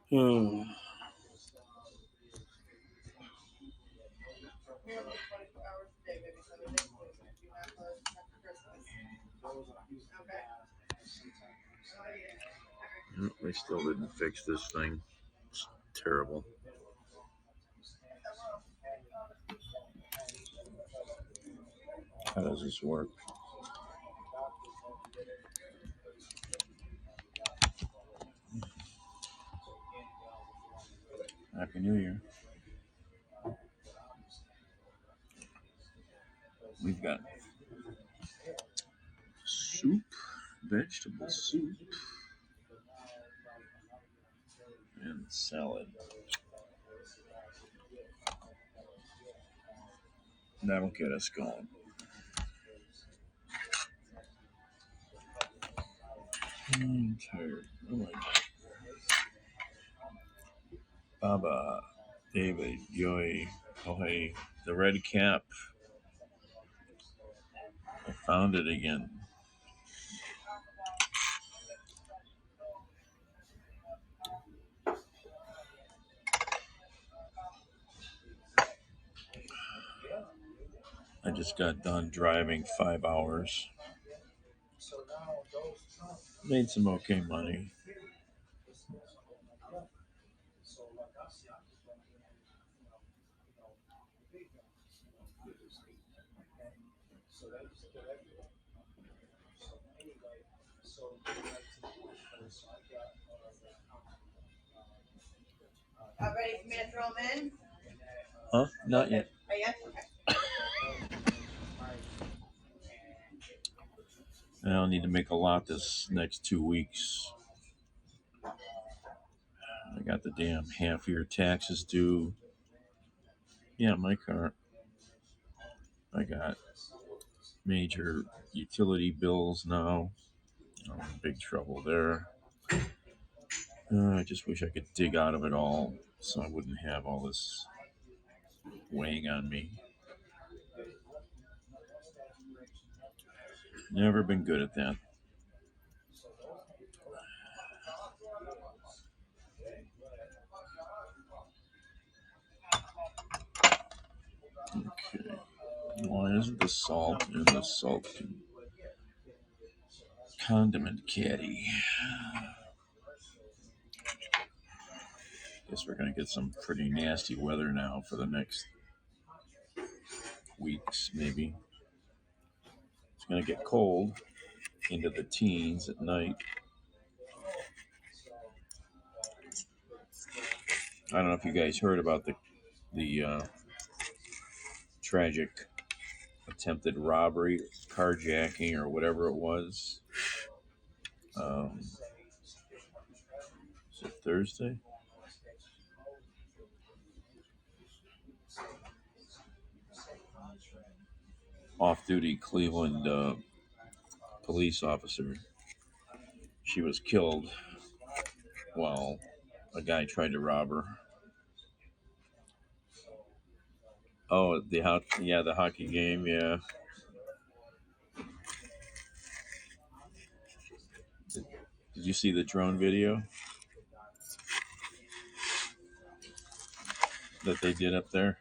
Hmm. They still didn't fix this thing. It's terrible. How does this work? Happy New Year. We've got soup, vegetable soup, and salad. That'll get us going. I'm tired. Oh my God. Baba, David, Yoy, Kohei, the red cap. I found it again. I just got done driving 5 hours. Made some okay money. Ready for me to throw them in? Huh? Not yet. Not yet? Okay. I'll need to make a lot this next 2 weeks. I got the damn half year taxes due. Yeah, my car. I got major utility bills now. I'm in big trouble there. I just wish I could dig out of it all so I wouldn't have all this weighing on me. Never been good at that. Okay. Why isn't the salt in the salt condiment caddy? Guess we're gonna get some pretty nasty weather now for the next weeks, maybe. It's gonna get cold into the teens at night. I don't know if you guys heard about the tragic attempted robbery, carjacking, or whatever it was. Is it Thursday? Off-duty Cleveland police officer. She was killed while a guy tried to rob her. Oh, the hockey game. Yeah. Did you see the drone video that they did up there?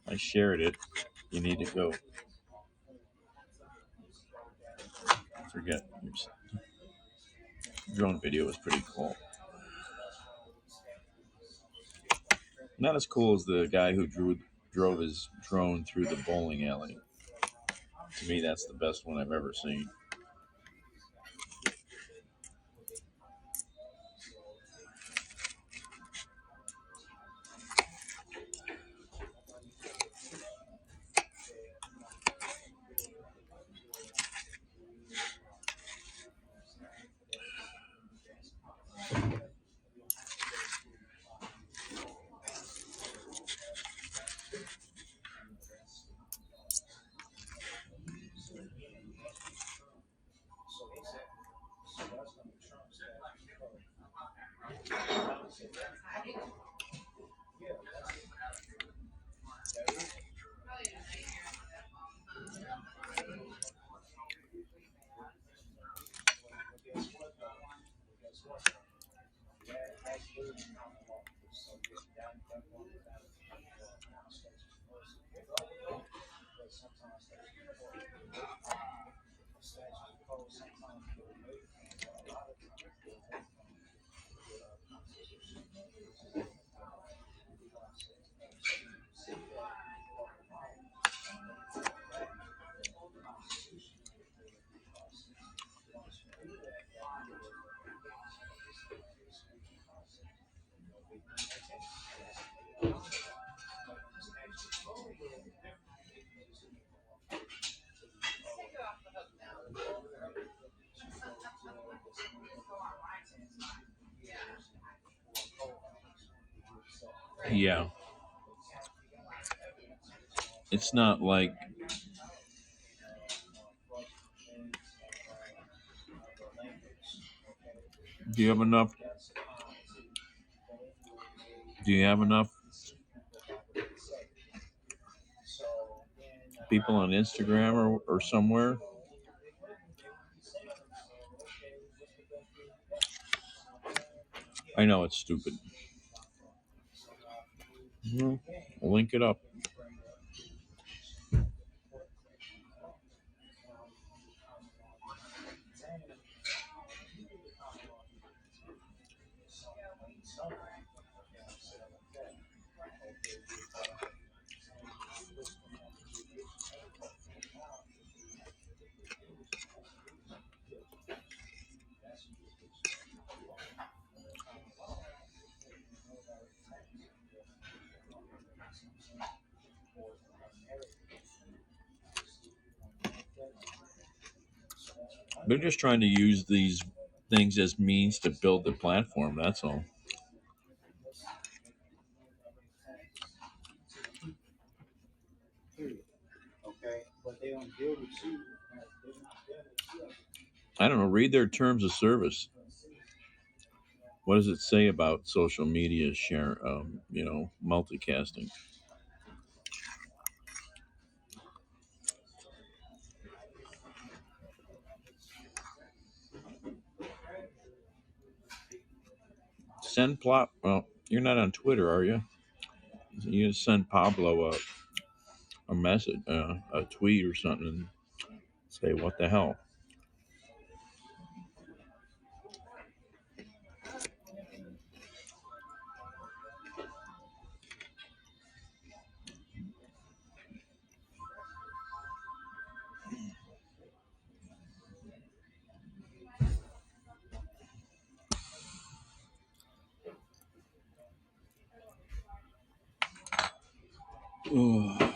I shared it. You need to go. Forget. Drone video was pretty cool. Not as cool as the guy who drove his drone through the bowling alley. To me, that's the best one I've ever seen. Yeah, it's not like. Do you have enough? Do you have enough people on Instagram or somewhere? I know it's stupid. Well, link it up. They're just trying to use these things as means to build the platform. That's all. I don't know. Read their terms of service. What does it say about social media share? Multicasting. Send plot. Well, you're not on Twitter, are you? You just send Pablo a message, a tweet or something, and say what the hell. Ugh.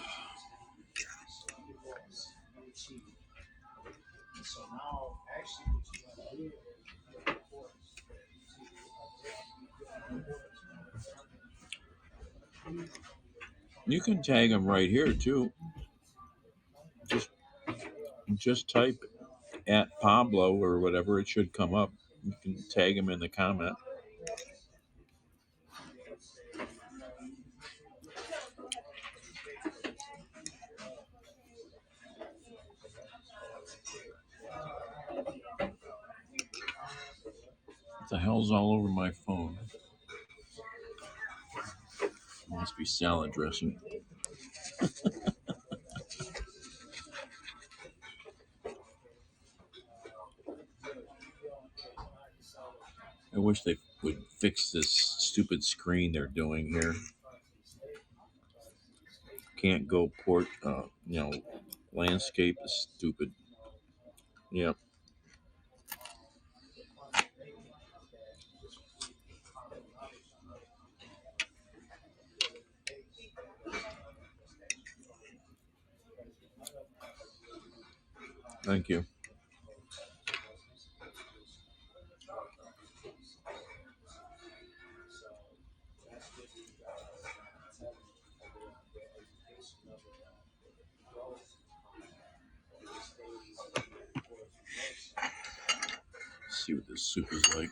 You can tag him right here too. Just just type at Pablo or whatever. It should come up. You can tag him in the comment. What the hell's all over my phone? Must be salad dressing. I wish they would fix this stupid screen they're doing here. Can't go port. Landscape is stupid. Yep. Thank you. Let's see what this soup is like.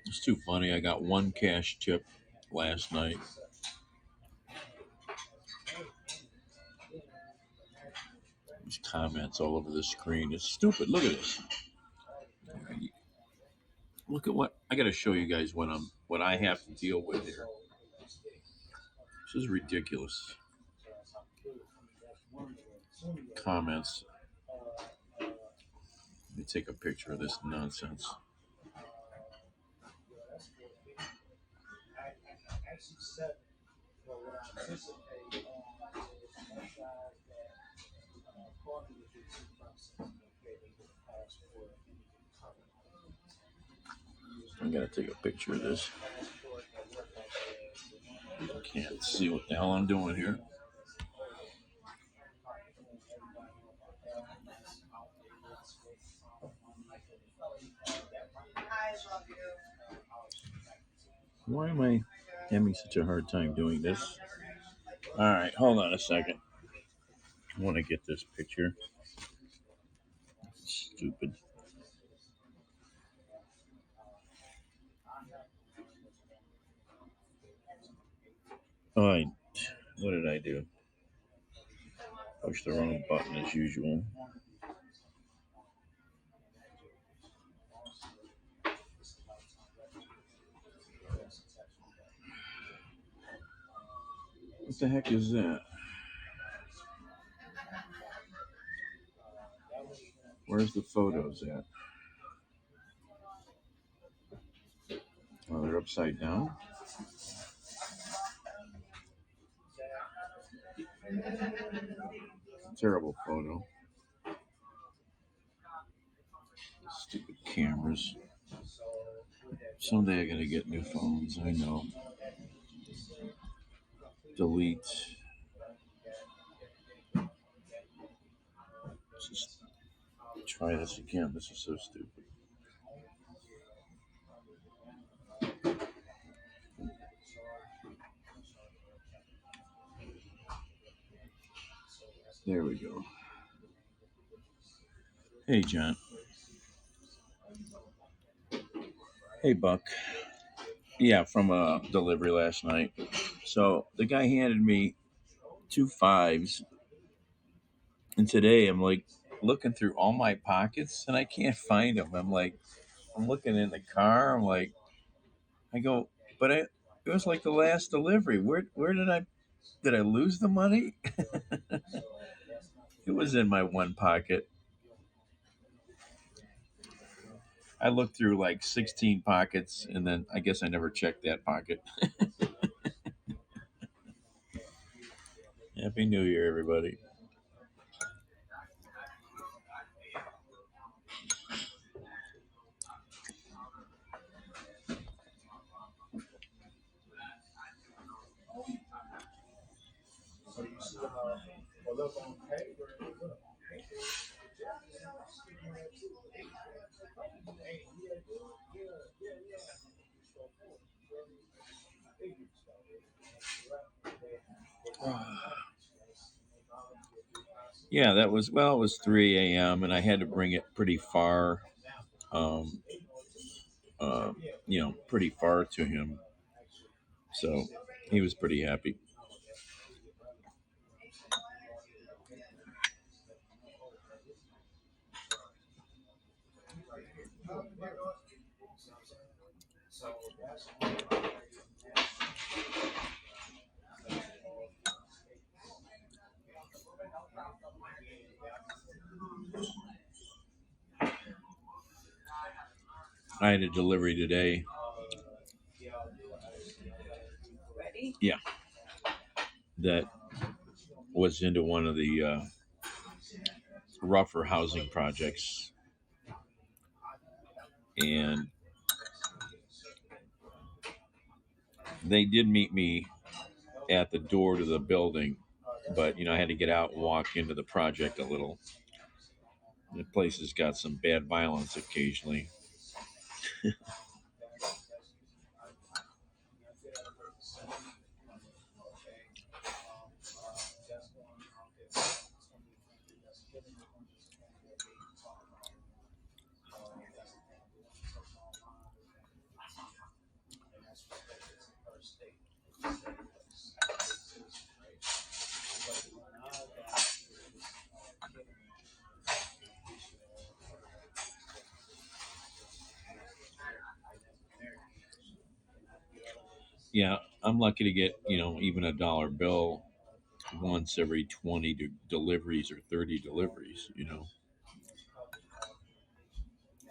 It's too funny. I got one cash tip last night. There's comments all over the screen. It's stupid. Look at this. Look at what I got to show you guys what I have to deal with here. This is ridiculous. Comments. Let me take a picture of this nonsense. I gotta take a picture of this. Can't see what the hell I'm doing here. I love you. Why am I having such a hard time doing this? All right, hold on a second. I want to get this picture. Stupid. Oh, what did I do? Push the wrong button as usual. What the heck is that? Where's the photos at? Oh, they're upside down. Terrible photo. Stupid cameras. Someday I gotta get new phones. I know. Delete. Just try this again. This is so stupid. There we go. Hey, John. Hey, Buck. Yeah, from a delivery last night. So the guy handed me 2 5s, and today I'm like looking through all my pockets and I can't find them. I'm looking in the car. I go, but it was like the last delivery. Where did I lose the money? It was in my one pocket. I looked through like 16 pockets, and then I guess I never checked that pocket. Happy New Year, everybody. Yeah, that was, well, it was 3 a.m., and I had to bring it pretty far, um, uh, pretty far to him. So he was pretty happy. I had a delivery today. Ready? Yeah, that was into one of the rougher housing projects, and they did meet me at the door to the building, but I had to get out and walk into the project a little. The place has got some bad violence occasionally. Yeah, I'm lucky to get even a dollar bill once every 20 deliveries or 30 deliveries.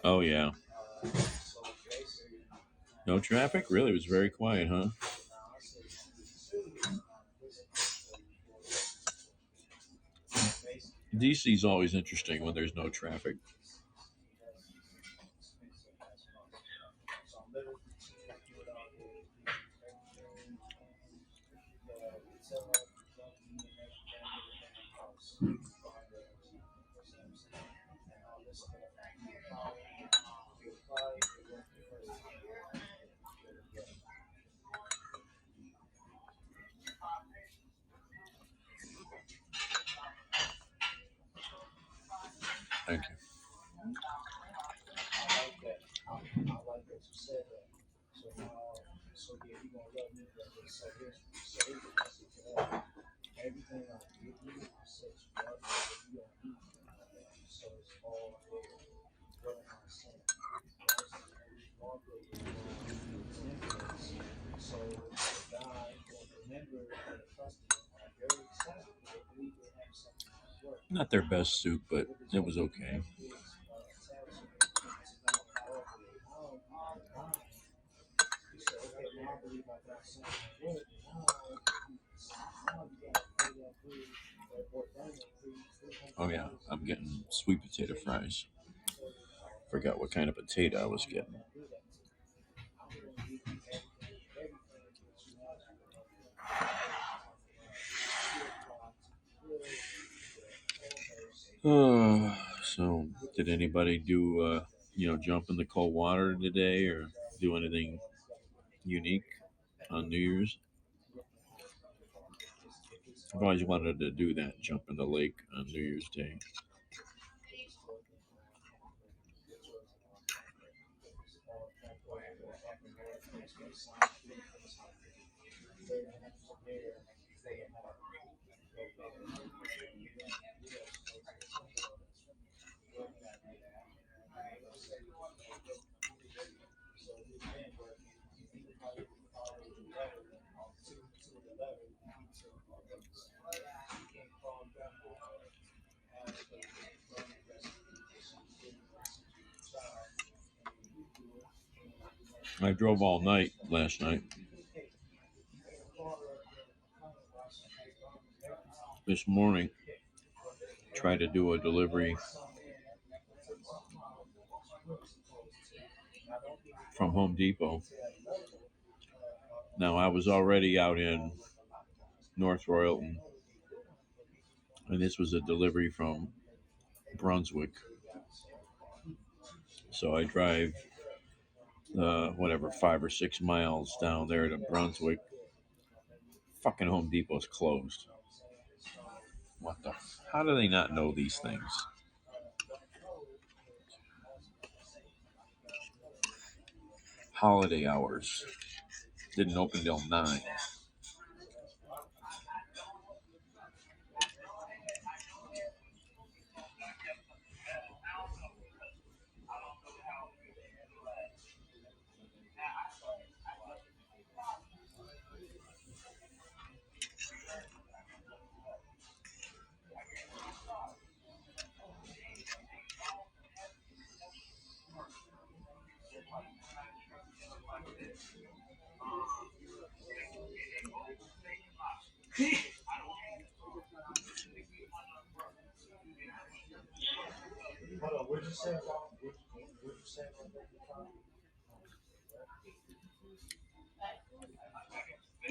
Oh yeah, no traffic. Really, it was very quiet, huh? DC's always interesting when there's no traffic. Thank you. Not their best soup, but it was okay. Oh yeah, I'm getting sweet potato fries. Forgot what kind of potato I was getting. So did anybody do jump in the cold water today or do anything unique on New Year's? I've always wanted to do that, jump in the lake on New Year's Day. I drove all night last night. This morning, tried to do a delivery from Home Depot. Now, I was already out in North Royalton, and this was a delivery from Brunswick. So I drive, whatever, 5 or 6 miles down there to Brunswick. Fucking Home Depot's closed. What the? How do they not know these things? Holiday hours. Didn't open till 9.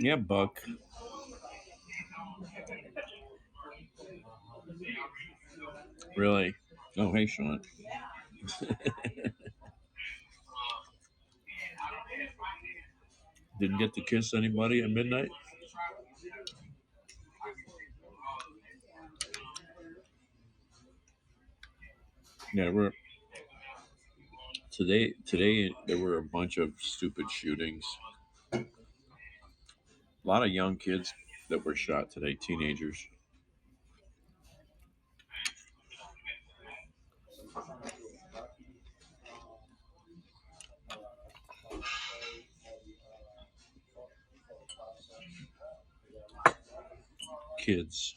Yeah, Buck. Really? Oh, hey, Sean. Didn't get to kiss anybody at midnight? Yeah, we're today there were a bunch of stupid shootings. A lot of young kids that were shot today, teenagers. Kids.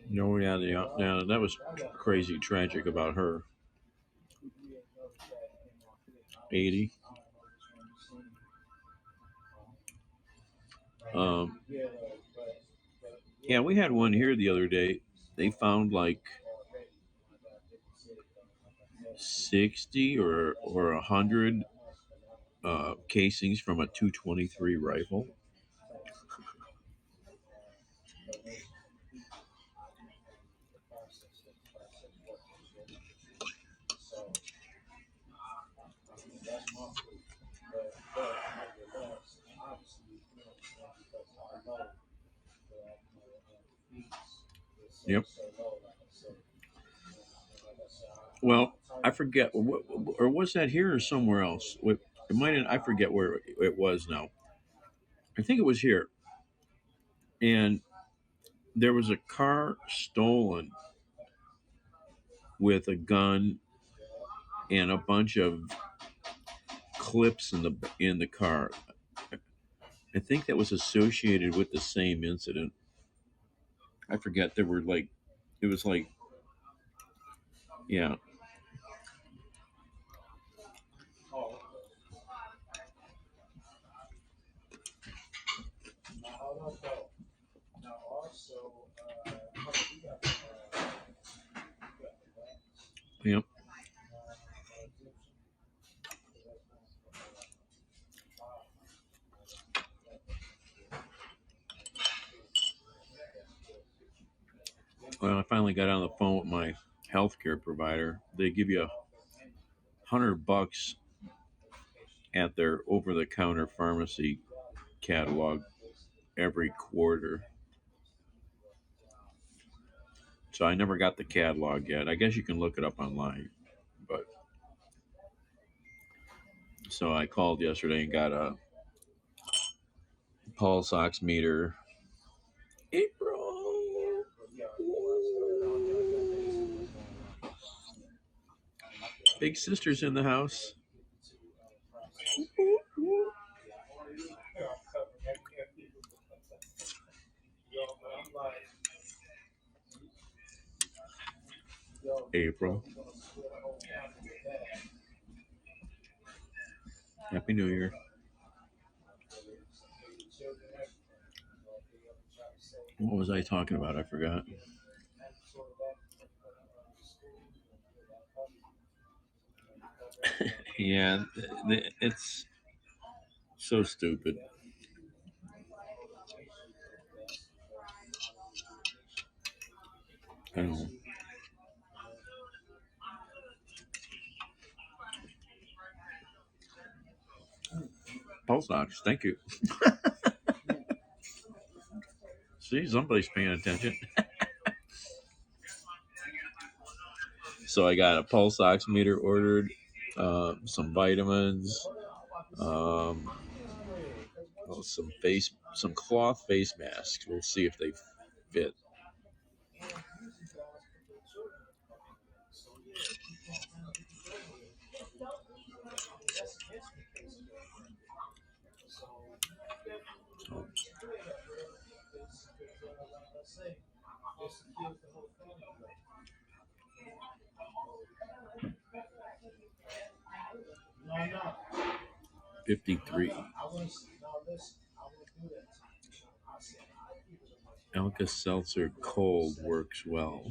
No, yeah, that was crazy tragic about her. 80. Um, yeah, we had one here the other day. They found like 60 or 100 casings from a 223 rifle. Yep. Well, I forget, or was that here or somewhere else? It might. I forget where it was now. I think it was here, and there was a car stolen with a gun and a bunch of clips in the car. I think that was associated with the same incident. I forget. There were like, it was like, yeah, yeah. Well, I finally got on the phone with my healthcare provider. They give you $100 at their over-the-counter pharmacy catalog every quarter. So I never got the catalog yet. I guess you can look it up online. But so I called yesterday and got a pulse oximeter. April. Big sister's in the house. April. Happy New Year. What was I talking about? I forgot. Yeah, it's so stupid. I know. Pulse ox. Thank you. See, somebody's paying attention. So I got a pulse oximeter ordered, some vitamins, um, some cloth face masks. We'll see if they fit. 53. Alka Seltzer cold works well.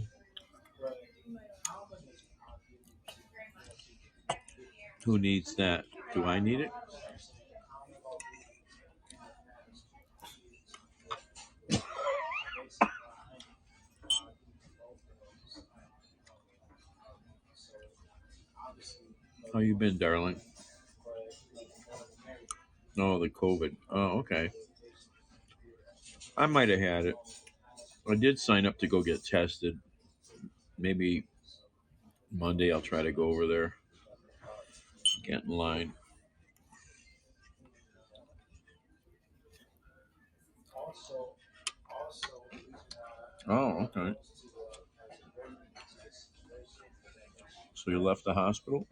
Who needs that? Do I need it? How you been, darling? Oh, the COVID. Oh, okay. I might have had it. I did sign up to go get tested. Maybe Monday I'll try to go over there, get in line. Oh, okay. So you left the hospital?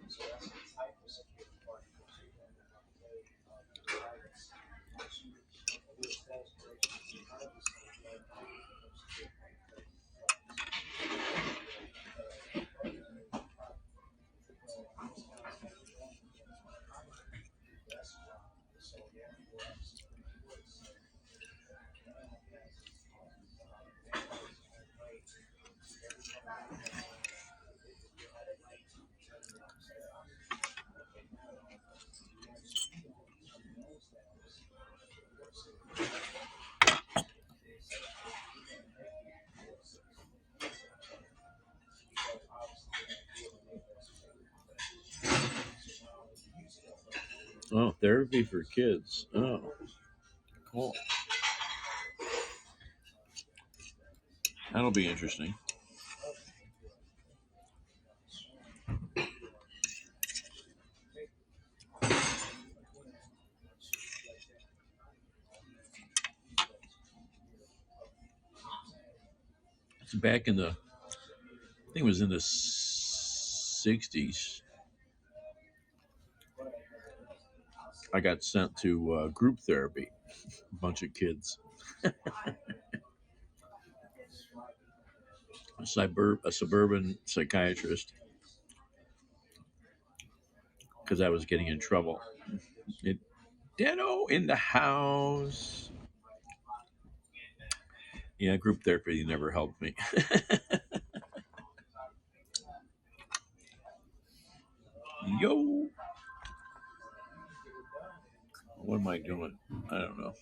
Oh, therapy for kids. Oh, cool. That'll be interesting. It's back in the, I think it was in the 60s. I got sent to group therapy, a bunch of kids, a suburban psychiatrist, because I was getting in trouble. It, Dano in the house. Yeah, group therapy never helped me. Yo, what am I doing? I don't know.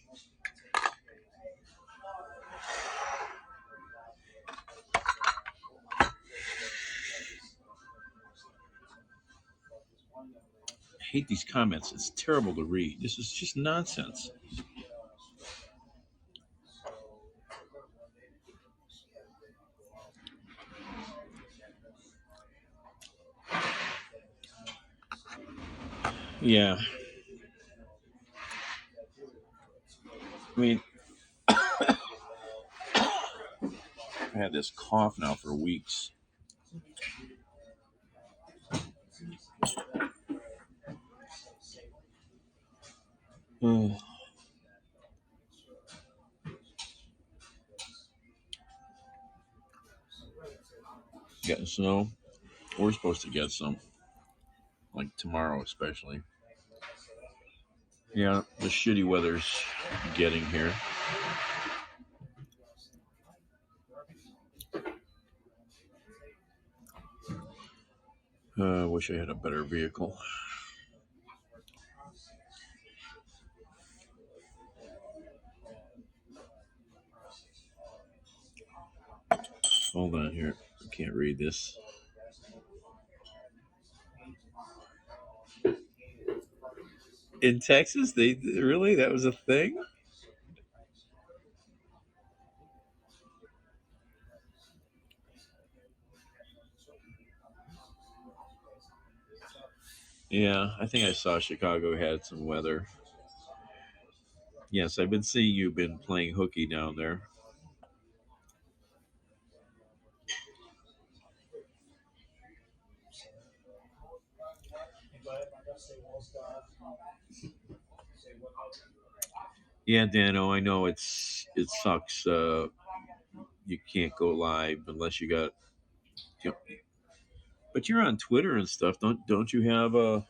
I hate these comments. It's terrible to read. This is just nonsense. Yeah, I mean, I've had this cough now for weeks. Oh, getting snow. We're supposed to get some, like tomorrow, especially. Yeah, the shitty weather's getting here. I wish I had a better vehicle. Hold on here. I can't read this. In Texas, they really, that was a thing? Yeah, I think I saw Chicago had some weather. Yes, I've been seeing you've been playing hooky down there. Yeah, Dano, I know it sucks. You can't go live unless you got. You know, but you're on Twitter and stuff. Don't you have a?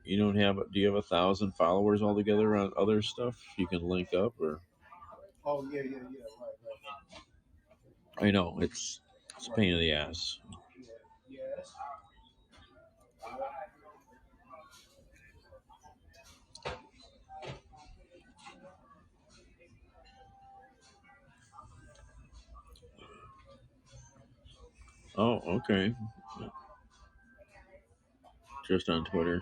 You don't have. Do you have 1,000 followers altogether on other stuff? You can link up or. I know it's a pain in the ass. Oh, okay. Just on Twitter.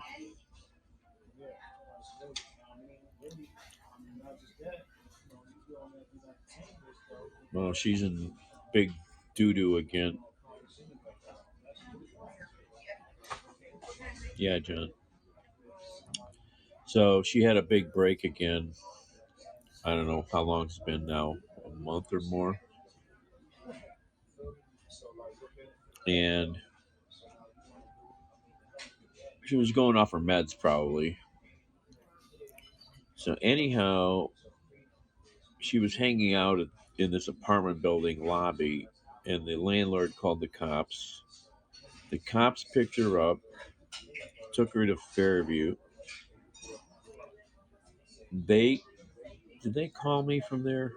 Well, she's in big doo doo again. Yeah, John. So she had a big break again. I don't know how long it's been now, a month or more. And she was going off her meds probably. So anyhow, she was hanging out in this apartment building lobby, and the landlord called the cops. The cops picked her up, took her to Fairview. They did they call me from there?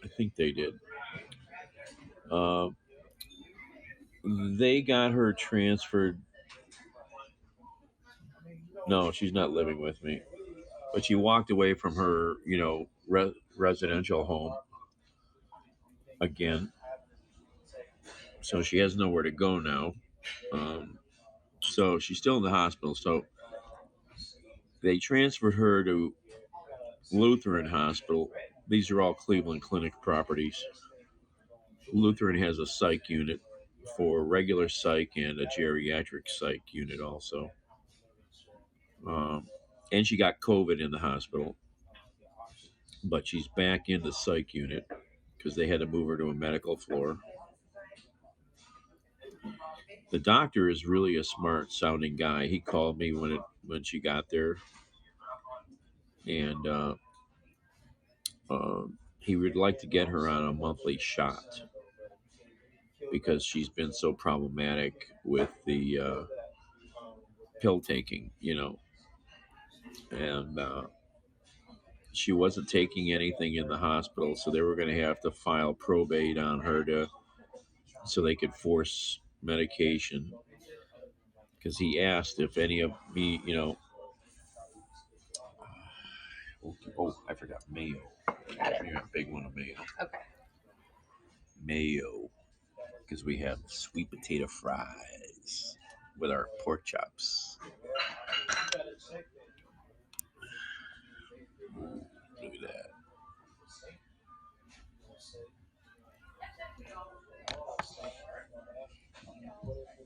I think they did. Uh, they got her transferred. No, she's not living with me, but she walked away from her, residential home again. So she has nowhere to go now. Um, So she's still in the hospital. So they transferred her to Lutheran Hospital. These are all Cleveland Clinic properties. Lutheran has a psych unit for regular psych and a geriatric psych unit also. Um, and she got COVID in the hospital, but she's back in the psych unit because they had to move her to a medical floor. The doctor is really a smart sounding guy. He called me when she got there, and he would like to get her on a monthly shot because she's been so problematic with the pill taking, and she wasn't taking anything in the hospital, so they were going to have to file probate on her to so they could force medication because he asked if any of me, oh, I forgot mayo. You're a big one of mayo. Okay. Mayo, because we have sweet potato fries with our pork chops. Ooh, look at that.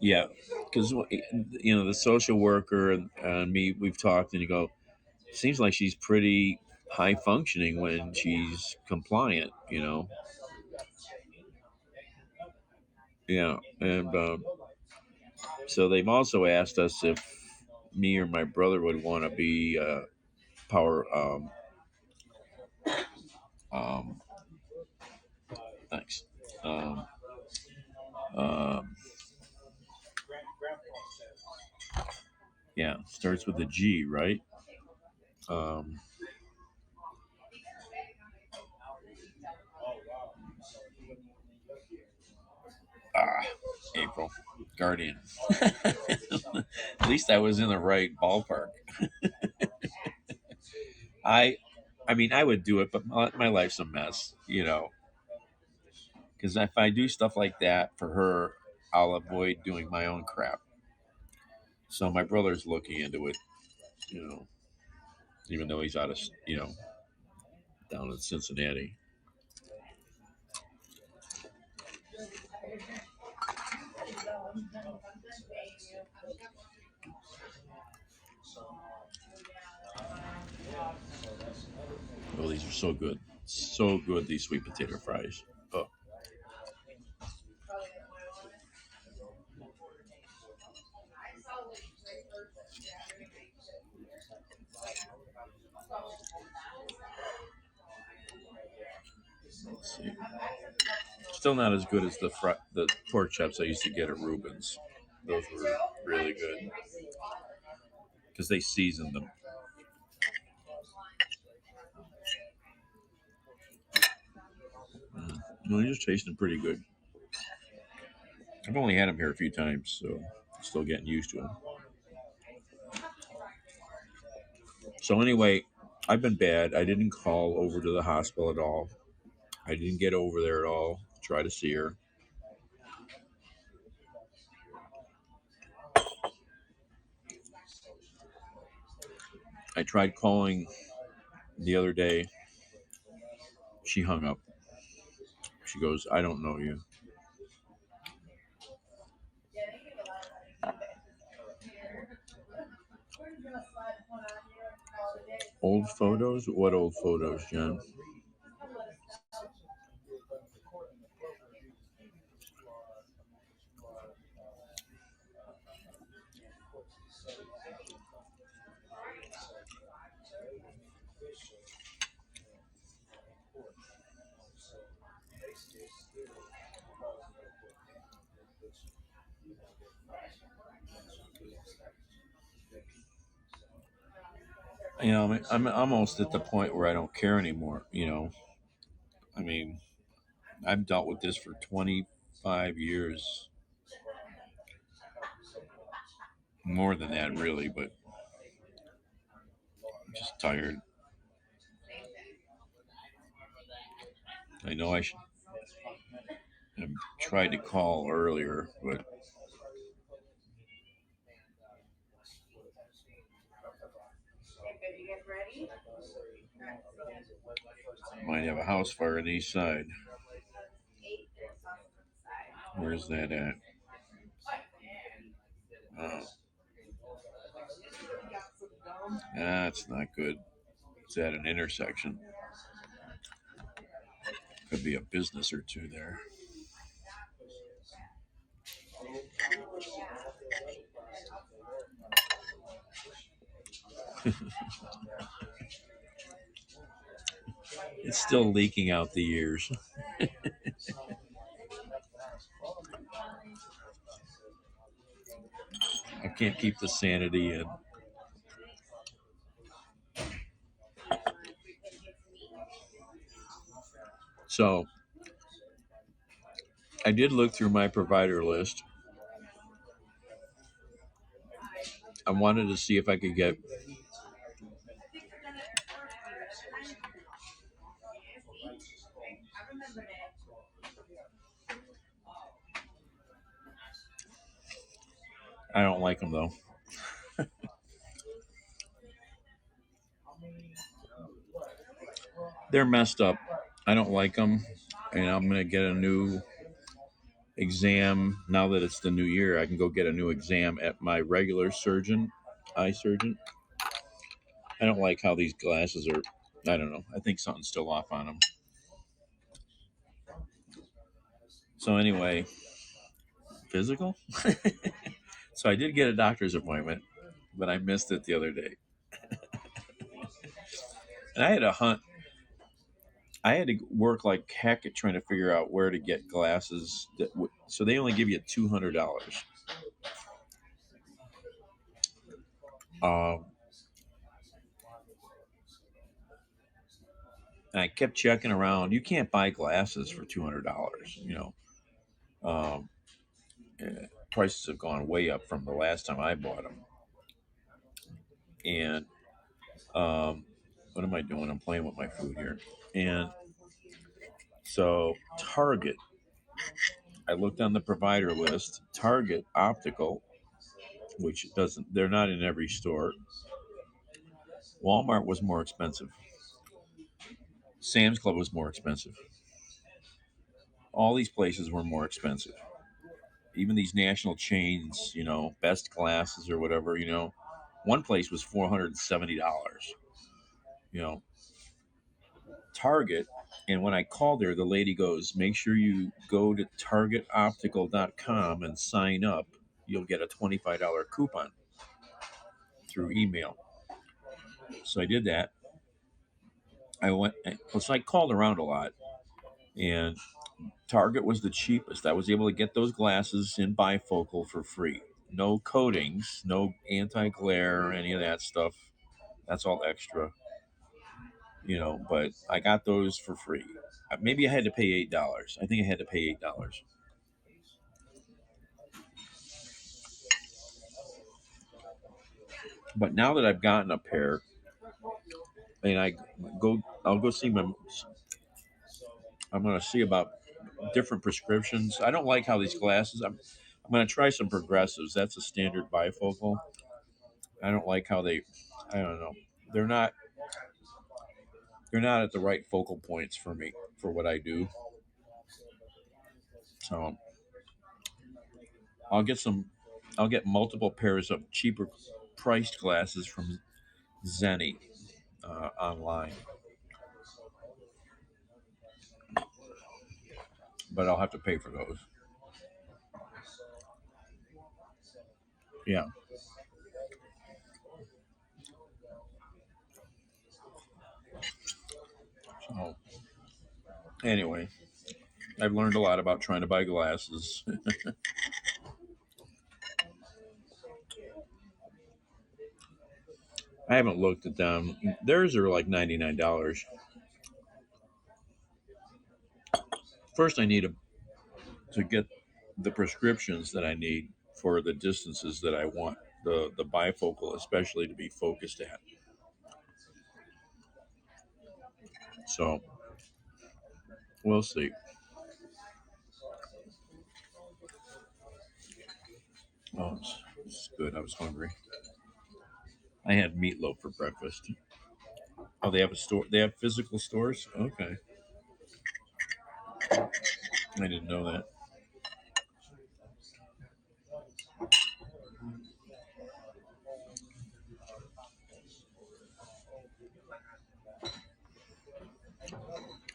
Yeah, because the social worker and me, we've talked, and you go, seems like she's pretty high functioning when she's compliant. Yeah, and so they've also asked us if me or my brother would want to be power. Um, thanks. Um, um, yeah, starts with a G, right? Um, ah, April, Guardian. At least I was in the right ballpark. I, I mean, I would do it, but my life's a mess, Because if I do stuff like that for her, I'll avoid doing my own crap. So my brother's looking into it, you know, even though he's out of, down in Cincinnati. Oh, these are so good. So good, these sweet potato fries. Oh, let's see. Still not as good as the pork chops I used to get at Reuben's. Those were really good because they seasoned them. No, they're just tasting pretty good. I've only had them here a few times, so I'm still getting used to them. So anyway, I've been bad. I didn't call over to the hospital at all. I didn't get over there at all. Try to see her. I tried calling the other day. She hung up. She goes, "I don't know you." Old photos? What old photos, John? I'm almost at the point where I don't care anymore. I mean, I've dealt with this for 25 years, more than that, really, but I'm just tired. I know I should have tried to call earlier, but You guys ready? Might have a house fire on the east side. Where's that at? Oh, that's not good. It's at an intersection. Could be a business or two there. It's still leaking out the ears. I can't keep the sanity in. So I did look through my provider list. I wanted to see if I could get I don't like them though. They're messed up. I don't like them, and I'm gonna get a new exam now that it's the new year. I can go get a new exam at my regular surgeon, eye surgeon. I don't like how these glasses are. I don't know. I think something's still off on them. So anyway, physical. So I did get a doctor's appointment, but I missed it the other day, and I had to hunt. I had to work like heck at trying to figure out where to get glasses. So they only give you $200. Um, and I kept checking around. You can't buy glasses for $200. Um, prices have gone way up from the last time I bought them. And what am I doing? I'm playing with my food here. And so Target, I looked on the provider list. Target Optical, which doesn't, they're not in every store. Walmart was more expensive. Sam's Club was more expensive. All these places were more expensive. Even these national chains, Best Glasses or whatever, one place was $470. You know, Target, and when I called her, the lady goes, "Make sure you go to targetoptical.com and sign up. You'll get a $25 coupon through email." So I did that. So I called around a lot, and Target was the cheapest. I was able to get those glasses in bifocal for free. No coatings, no anti glare, any of that stuff. That's all extra, but I got those for free. Maybe I had to pay $8. I think I had to pay $8. But now that I've gotten a pair, and I'll go see my. I'm going to see about different prescriptions. I don't like how these glasses. I'm going to try some progressives. That's a standard bifocal. I don't like how they. I don't know. They're not. They're not at the right focal points for me for what I do. So I'll get some. I'll get multiple pairs of cheaper priced glasses from Zenni online, but I'll have to pay for those. Yeah. So anyway, I've learned a lot about trying to buy glasses. I haven't looked at them. Theirs are like $99. First, I need to get the prescriptions that I need for the distances that I want the bifocal, especially to be focused at. So we'll see. Oh, it's good. I was hungry. I had meatloaf for breakfast. Oh, they have a store. They have physical stores. Okay, I didn't know that.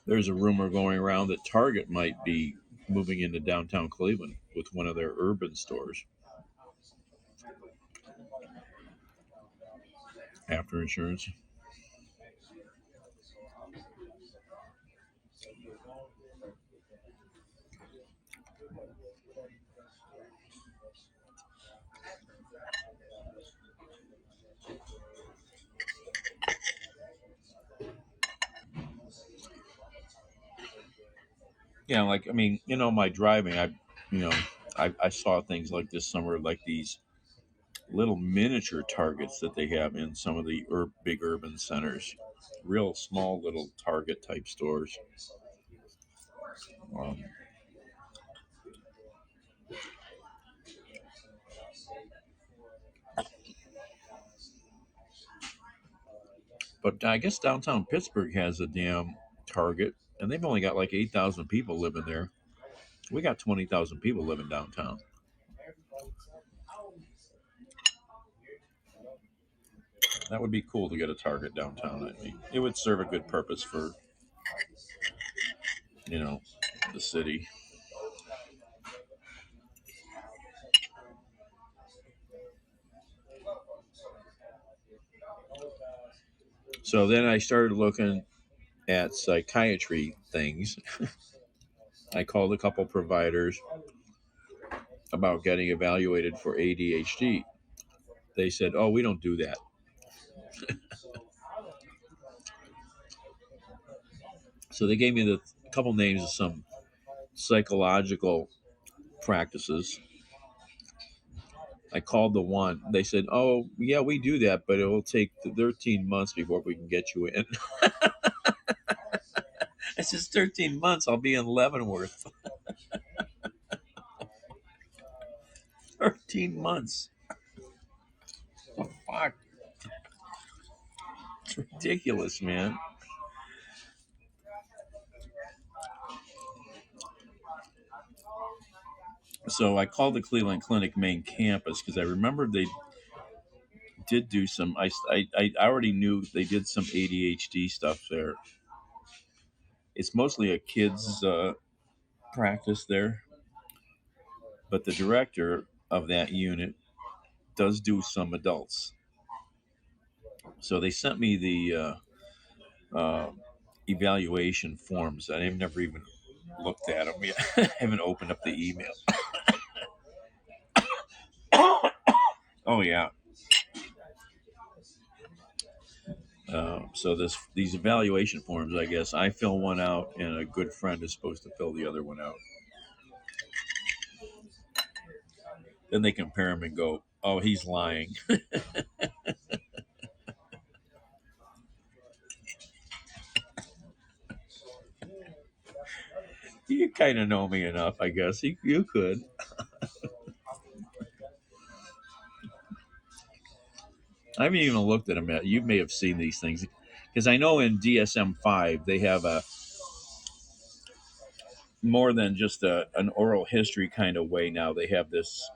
There's a rumor going around that Target might be moving into downtown Cleveland with one of their urban stores after insurance. Yeah, like I mean, my driving, you know, I saw things like this summer, like these little miniature Targets that they have in some of the big urban centers, real small little Target type stores. Um, but I guess downtown Pittsburgh has a damn Target, and they've only got like 8,000 people living there. We got 20,000 people living downtown. That would be cool to get a Target downtown. I mean, it would serve a good purpose for you know the city. So then I started looking at psychiatry things. I called a couple providers about getting evaluated for ADHD. They said, "Oh, we don't do that." So they gave me the couple names of some psychological practices. I called the one. They said, "Oh, yeah, we do that, but it will take 13 months before we can get you in." I said, "13 months, I'll be in Leavenworth." 13 months. Oh, fuck. It's ridiculous, man. So I called the Cleveland Clinic main campus because I remembered they did do some. I already knew they did some ADHD stuff there. It's mostly a kids practice there, but the director of that unit does do some adults. So they sent me the uh, evaluation forms. I've never even looked at them yet. I haven't opened up the email. Oh yeah. So these evaluation forms, I guess I fill one out, and a good friend is supposed to fill the other one out. Then they compare them and go, "Oh, he's lying." You kind of know me enough, I guess. You could. I haven't even looked at them yet. You may have seen these things because I know in DSM-5 they have a more than just an oral history kind of way. Now they have this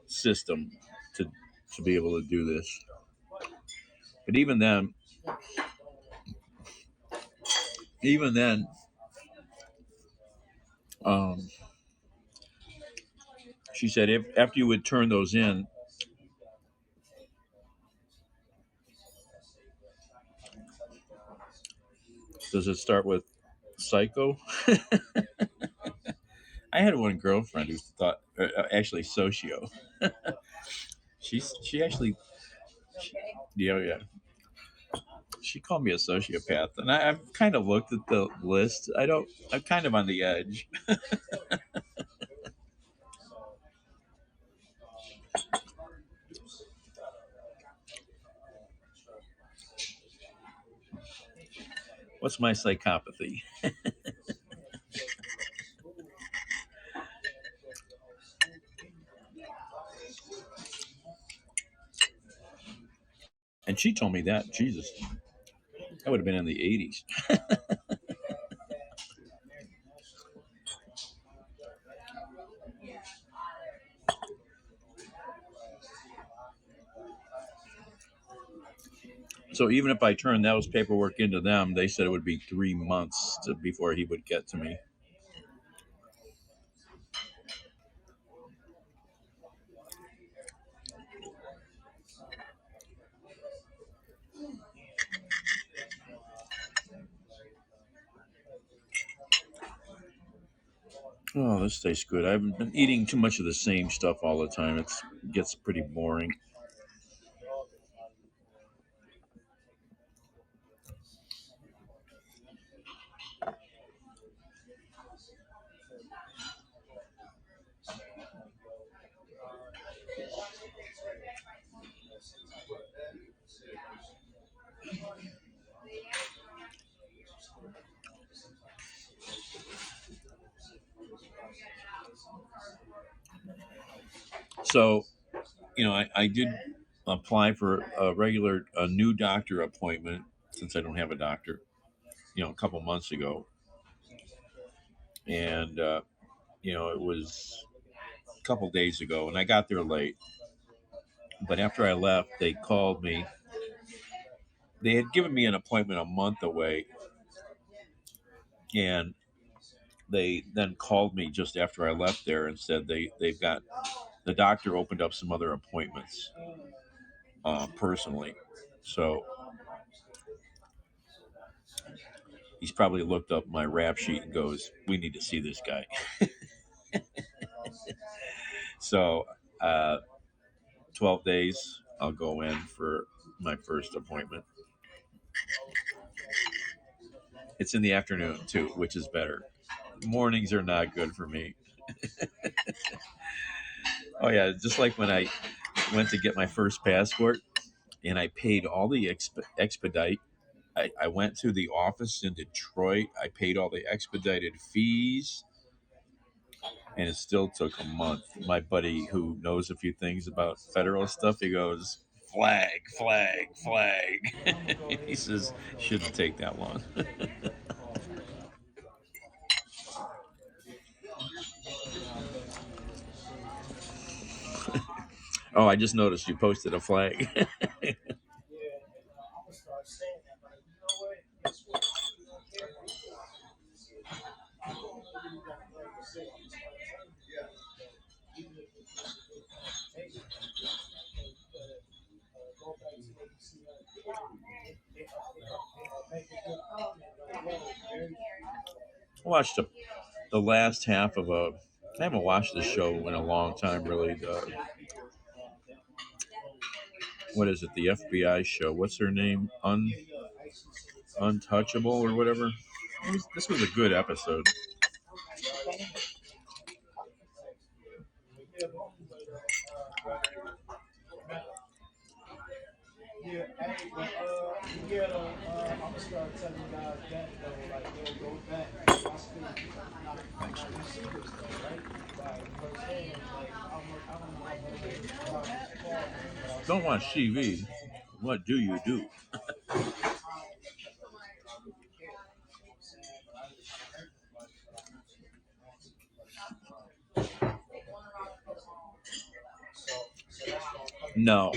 system to to be able to do this. But even then, um, she said if after you would turn those in, does it start with psycho? I had one girlfriend who thought actually socio. She actually yeah, yeah, she called me a sociopath, and I've kind of looked at the list. I don't. I'm kind of on the edge. What's my psychopathy? And And she told me that. Jesus, that would have been in the 80s. So even if I turned those paperwork into them, they said it would be 3 months before he would get to me. Oh, this tastes good. I've been eating too much of the same stuff all the time. It gets pretty boring. So, I did apply for a new doctor appointment since I don't have a doctor, a couple months ago. And, it was a couple days ago and I got there late. But after I left, they called me. They had given me an appointment a month away. And they then called me just after I left there and said they've got the doctor opened up some other appointments personally. So he's probably looked up my rap sheet and goes, "We need to see this guy." So, uh, 12 days, I'll go in for my first appointment. It's in the afternoon too, which is better. Mornings are not good for me. Oh yeah, just like when I went to get my first passport and I paid all the expedite. I went to the office in Detroit. I paid all the expedited fees, and it still took a month. My buddy, who knows a few things about federal stuff, he goes, "Flag, flag, flag." He says, "Shouldn't take that long." Oh, I just noticed you posted a flag. I watched the last half of a. I haven't watched the show in a long time, really. What is it? The FBI show. What's her name? Untouchable or whatever. This was a good episode. Don't watch TV. What do you do? No,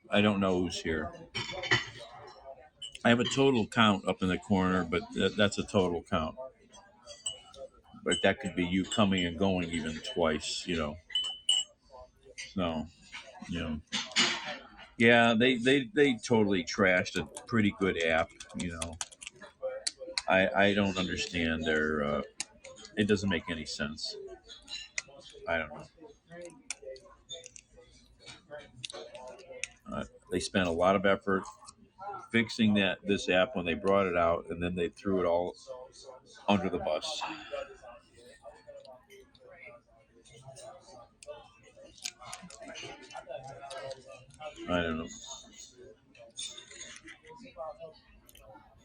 I don't know who's here. I have a total count up in the corner, but that's a total count. But that could be you coming and going even twice. So, you know. Yeah, they totally trashed a pretty good app. I don't understand their. It doesn't make any sense. I don't know. They spent a lot of effort fixing this app when they brought it out, and then they threw it all under the bus. I don't know.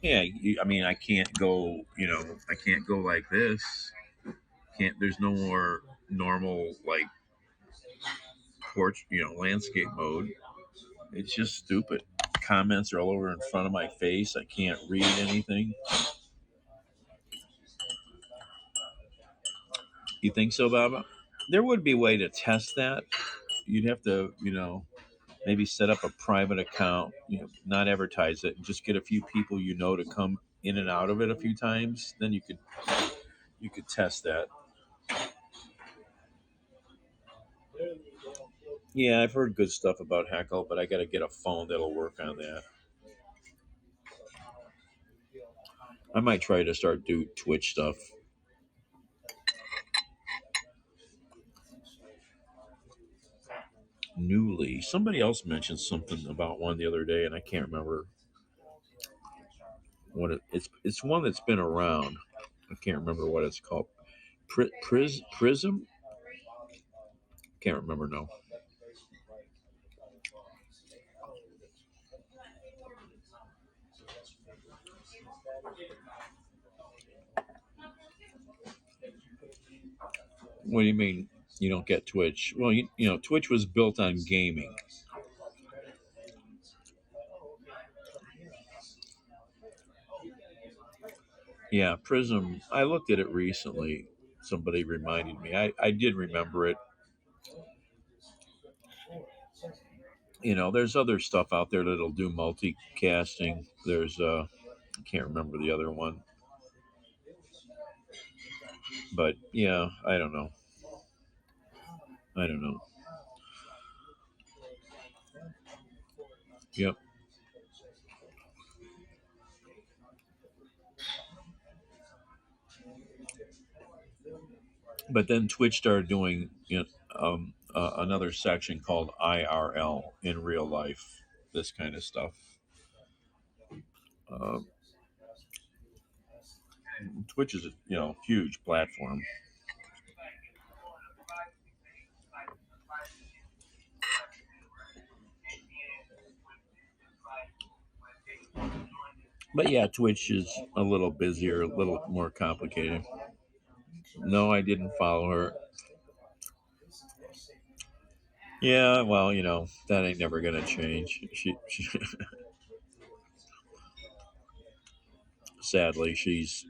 Yeah, I mean, I can't go. I can't go like this. Can't. There's no more normal like porch. Landscape mode. It's just stupid. comments are all over in front of my face. I can't read anything. You think so, Baba? There would be a way to test that. You'd have to, maybe set up a private account, not advertise it, and just get a few people to come in and out of it a few times. Then you could test that. Yeah, I've heard good stuff about Heckle, but I got to get a phone that'll work on that. I might try to start do Twitch stuff. Newly, somebody else mentioned something about one the other day, and I can't remember what it's one that's been around. I can't remember what it's called. Prism. Can't remember. No. What do you mean you don't get Twitch? Well, Twitch was built on gaming. Yeah, Prism. I looked at it recently. Somebody reminded me. I did remember it. There's other stuff out there that'll do multicasting. There's I can't remember the other one, but yeah, I don't know. I don't know. Yep. But then Twitch started doing another section called IRL, in real life, this kind of stuff. Uh, Twitch is a huge platform. But yeah, Twitch is a little busier, a little more complicated. No, I didn't follow her. Yeah, well, that ain't never gonna change. She sadly, she's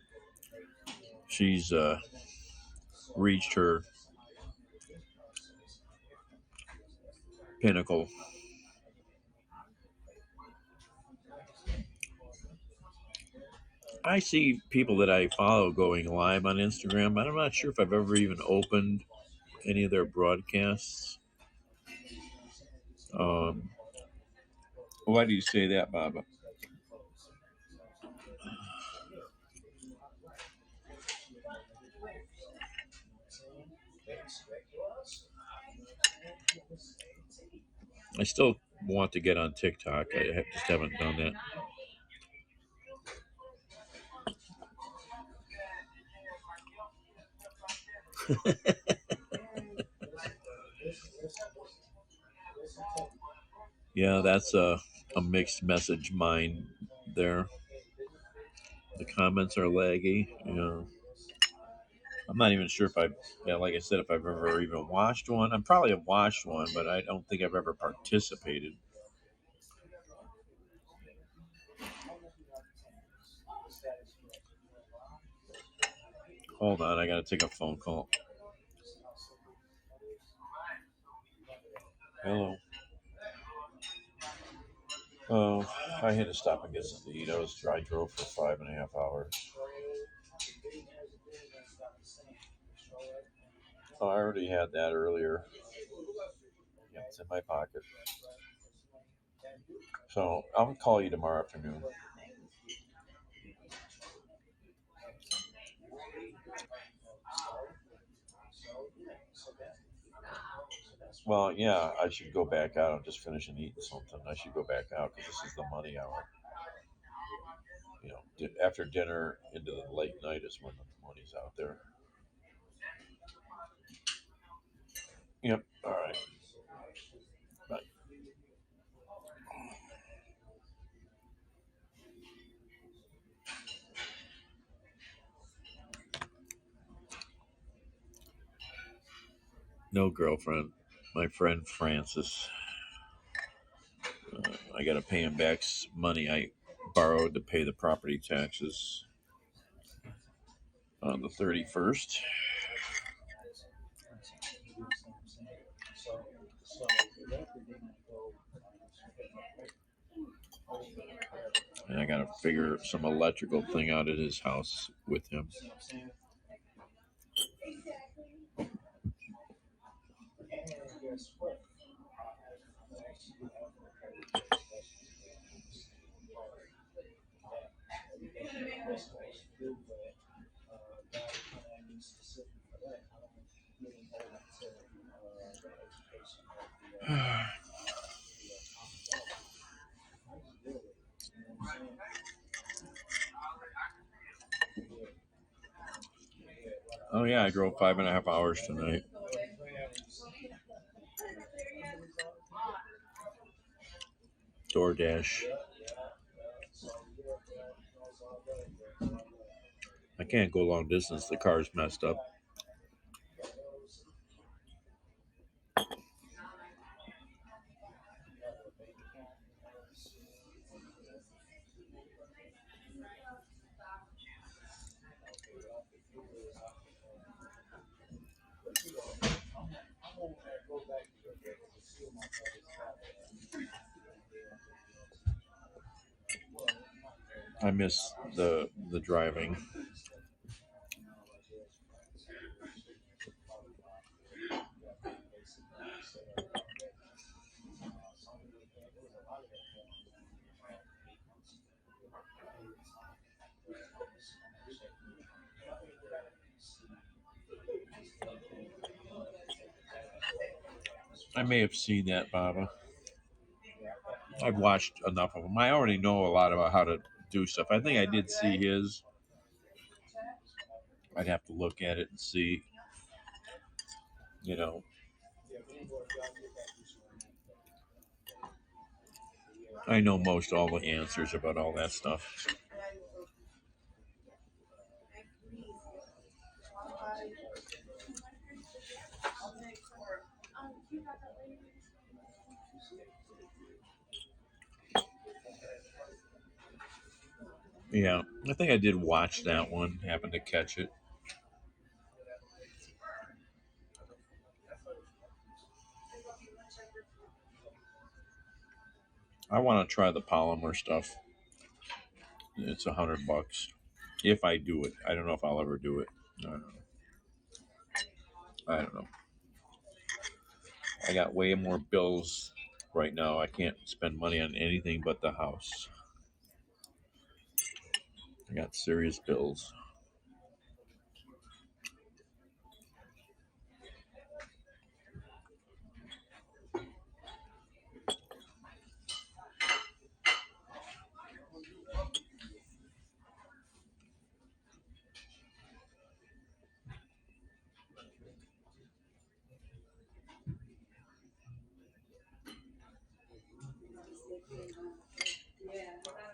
reached her pinnacle. I see people that I follow going live on Instagram, and I'm not sure if I've ever even opened any of their broadcasts. Um, why do you say that, Baba? I still want to get on TikTok. I just haven't done that. Yeah, that's a mixed message mine there. The comments are laggy. I'm not even sure if like I said, if I've ever even watched one. I probably have watched one, but I don't think I've ever participated. Hold on, I gotta take a phone call. Hello. Oh, I had to stop and get something to eat. I drove for 5.5 hours. Oh, I already had that earlier. Yeah, it's in my pocket. So I'll call you tomorrow afternoon. Well, yeah, I should go back out. I'm just finishing eating something. I should go back out because this is the money hour. After dinner into the late night is when the money's out there. Yep. All right. Bye. No girlfriend. My friend Francis. I got to pay him back money I borrowed to pay the property taxes on the 31st. And I got to figure some electrical thing out at his house with him. Oh yeah, I drove 5.5 hours tonight. DoorDash. I can't go long distance. The car's messed up. I miss the driving. I may have seen that, Baba. I've watched enough of them. I already know a lot about how to do stuff. I think I did see his. I'd have to look at it and see, you know. I know most all the answers about all that stuff. Yeah, I think I did watch that one. Happened to catch it. I want to try the polymer stuff. It's $100 if I do it. I don't know if I'll ever do it. I don't know. I don't know. I got way more bills right now. I can't spend money on anything but the house. I got serious bills.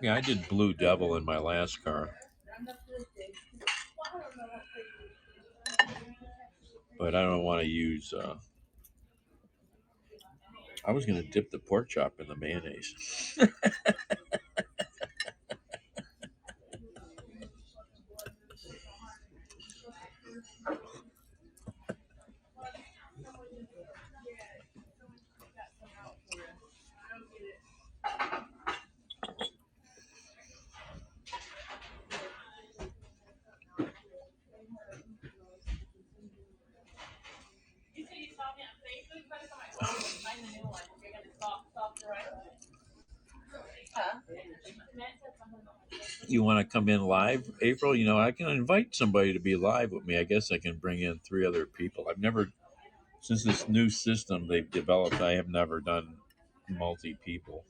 Yeah, I did Blue Devil in my last car, but I don't want to use. I was going to dip the pork chop in the mayonnaise. You want to come in live, April? You know, I can invite somebody to be live with me. I guess I can bring in 3 other people. I've never, since this new system they've developed, I have never done multi people.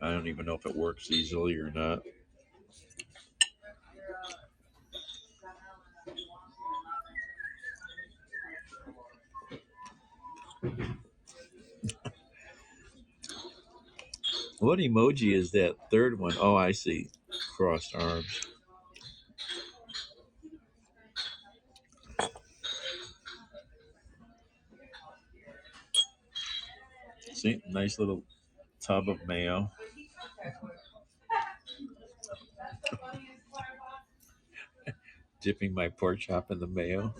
I don't even know if it works easily or not. What emoji is that third one? Oh, I see. Crossed arms. See, nice little tub of mayo. Dipping my pork chop in the mayo.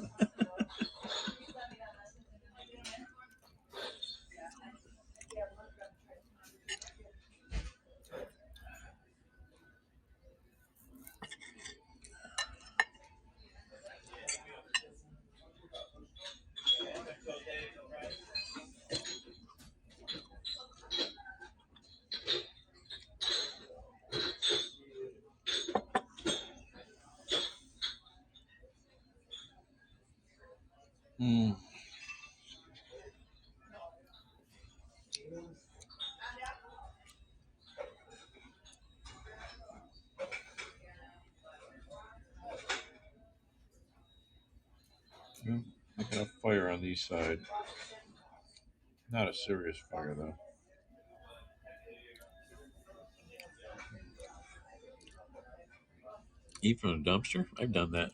Mm. Yeah, I got a fire on the east side. Not a serious fire though. Eat from a dumpster? I've done that.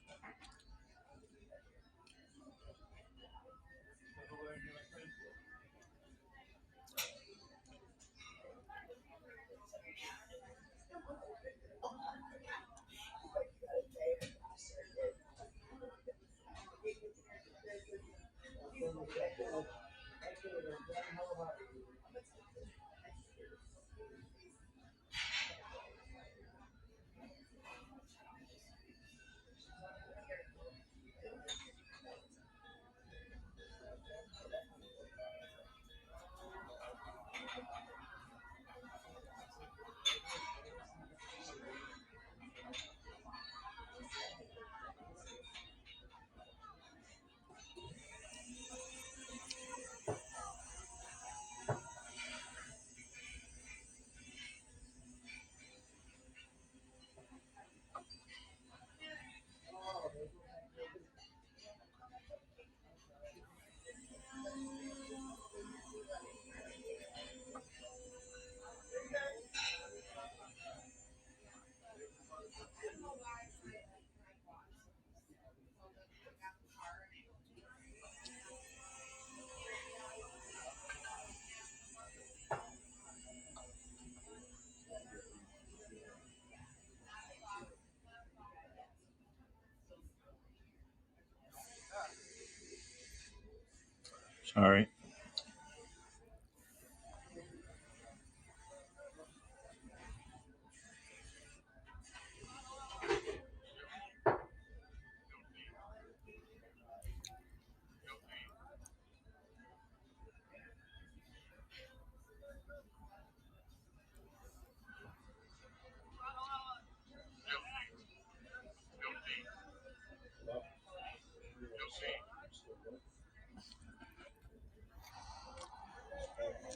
Sorry.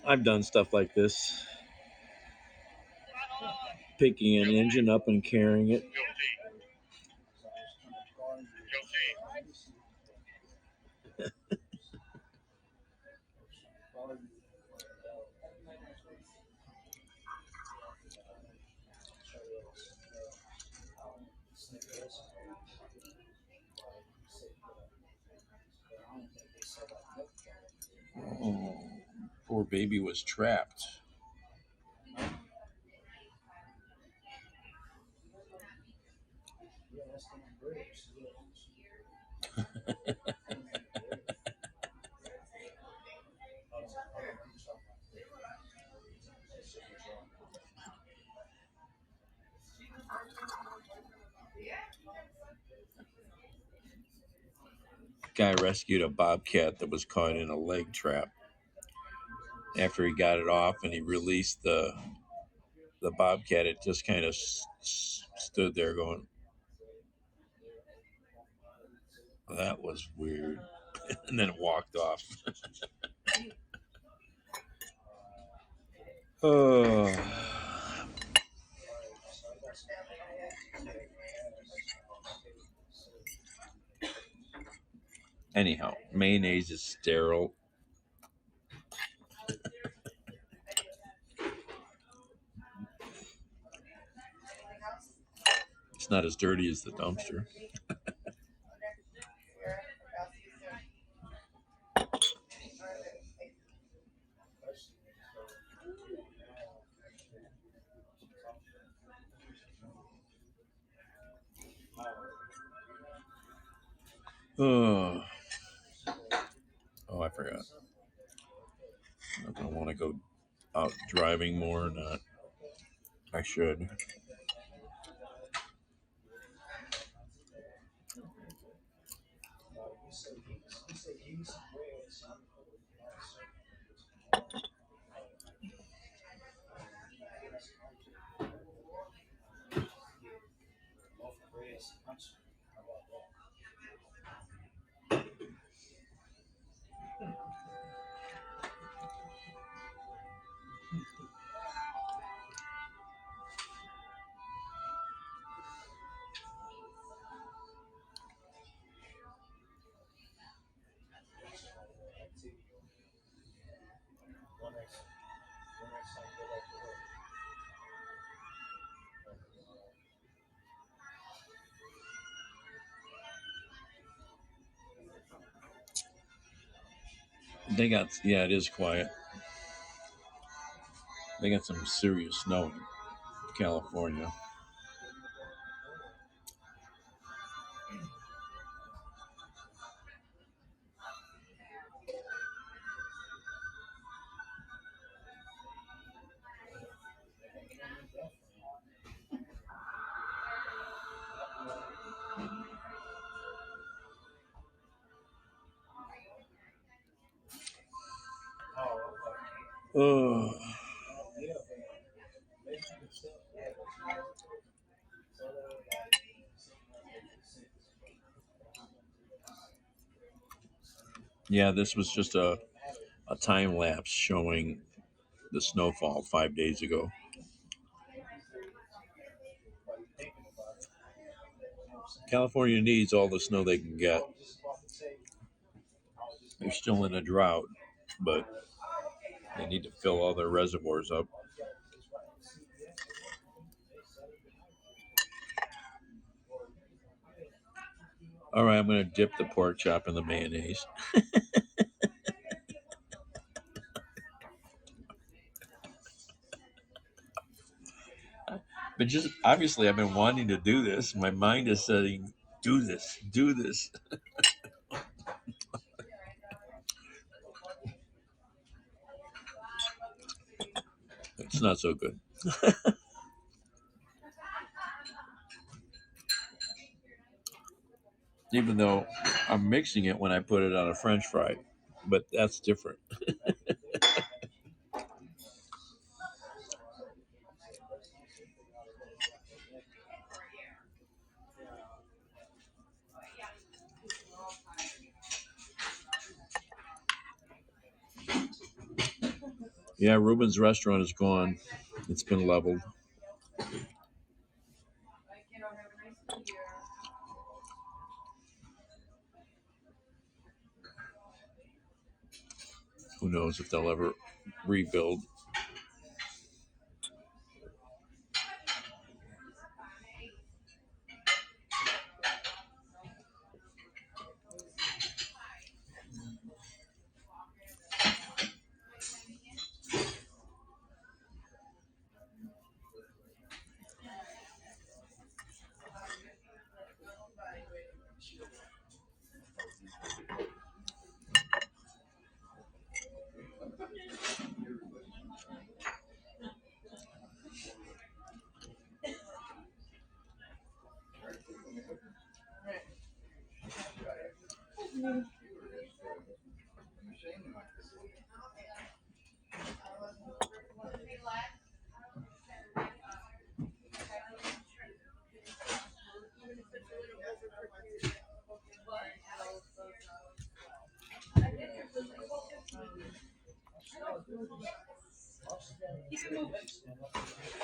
I've done stuff like this. Picking an engine up and carrying it. Oh, poor baby was trapped. Guy rescued a bobcat that was caught in a leg trap. After he got it off and he released the bobcat, it just kind of stood there going, "That was weird," and then it walked off. Oh. Anyhow, mayonnaise is sterile. It's not as dirty as the dumpster. Oh, I forgot. I don't want to go out driving more or not. I should. They got, yeah, it is quiet. They got some serious snow in California. Oh, yeah, this was just a time lapse showing the snowfall 5 days ago. California needs all the snow they can get. They're still in a drought, but they need to fill all their reservoirs up. All right, I'm going to dip the pork chop in the mayonnaise. But just obviously, I've been wanting to do this. My mind is saying, do this, do this. It's not so good. Even though I'm mixing it when I put it on a French fry, but that's different. Yeah, Ruben's restaurant is gone. It's been leveled. Who knows if they'll ever rebuild.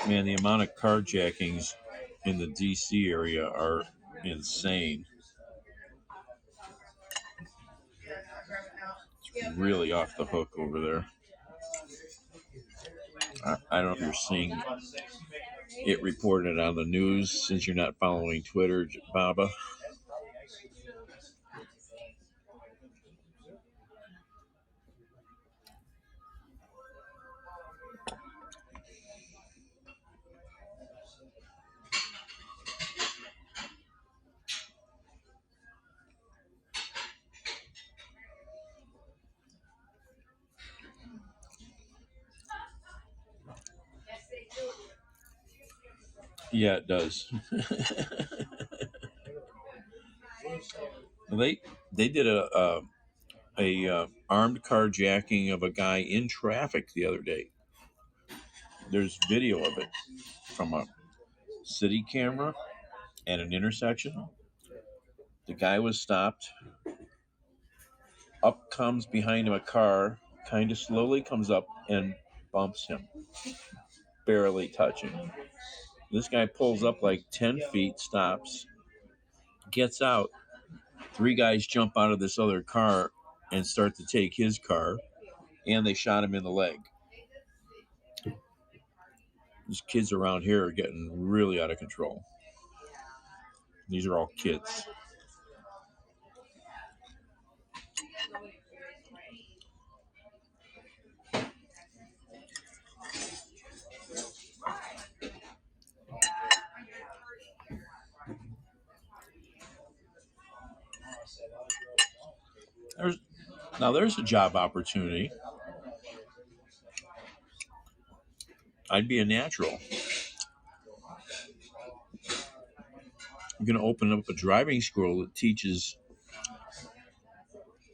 Man, the amount of carjackings in the DC area are insane. It's really off the hook over there. I don't know if you're seeing it reported on the news since you're not following Twitter, Baba. Yeah, it does. They did a armed carjacking of a guy in traffic the other day. There's video of it from a city camera at an intersection. The guy was stopped. Up comes behind him a car, kind of slowly comes up and bumps him, barely touching. This guy pulls up like 10 feet, stops, gets out. Three guys jump out of this other car and start to take his car, and they shot him in the leg. These kids around here are getting really out of control. These are all kids. There's a job opportunity. I'd be a natural. I'm going to open up a driving school that teaches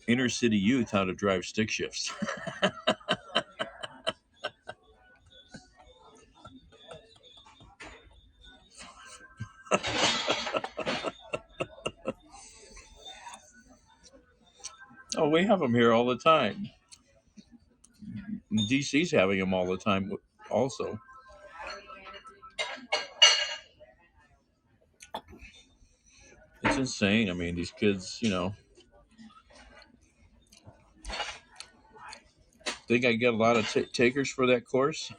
inner city youth how to drive stick shifts. Oh, we have them here all the time. DC's having them all the time also. It's insane. I mean, these kids, think I get a lot of takers for that course.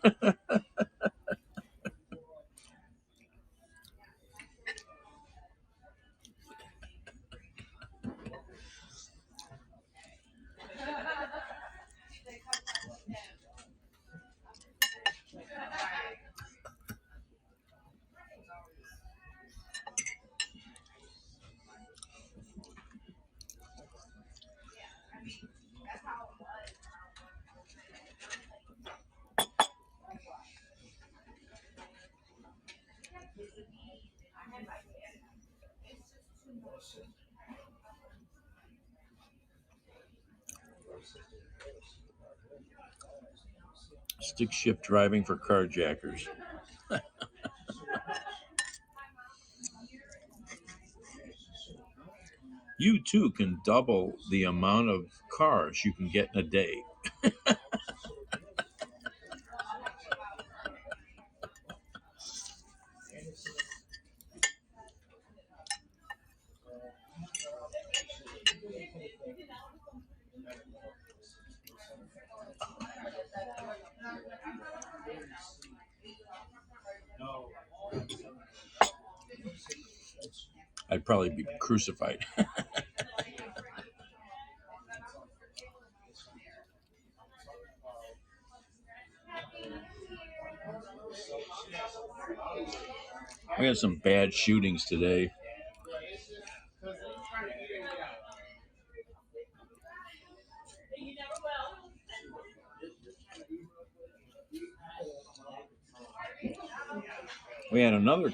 Stick shift driving for carjackers. You too can double the amount of cars you can get in a day. I'd probably be crucified. We had some bad shootings today. We had another.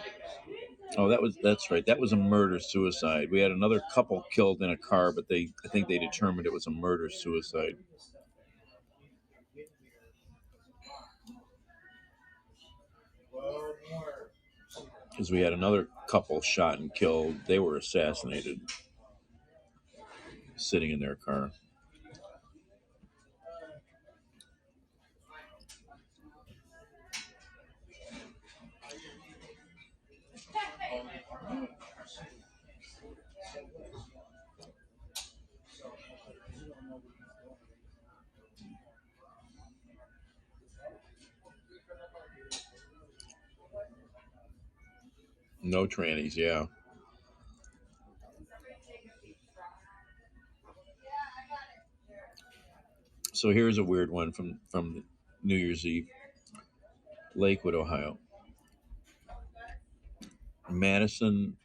Oh, that's right. That was a murder suicide. We had another couple killed in a car, but I think they determined it was a murder suicide. Because we had another couple shot and killed. They were assassinated, sitting in their car. No trannies, yeah. So here's a weird one from New Year's Eve, Lakewood, Ohio. Madison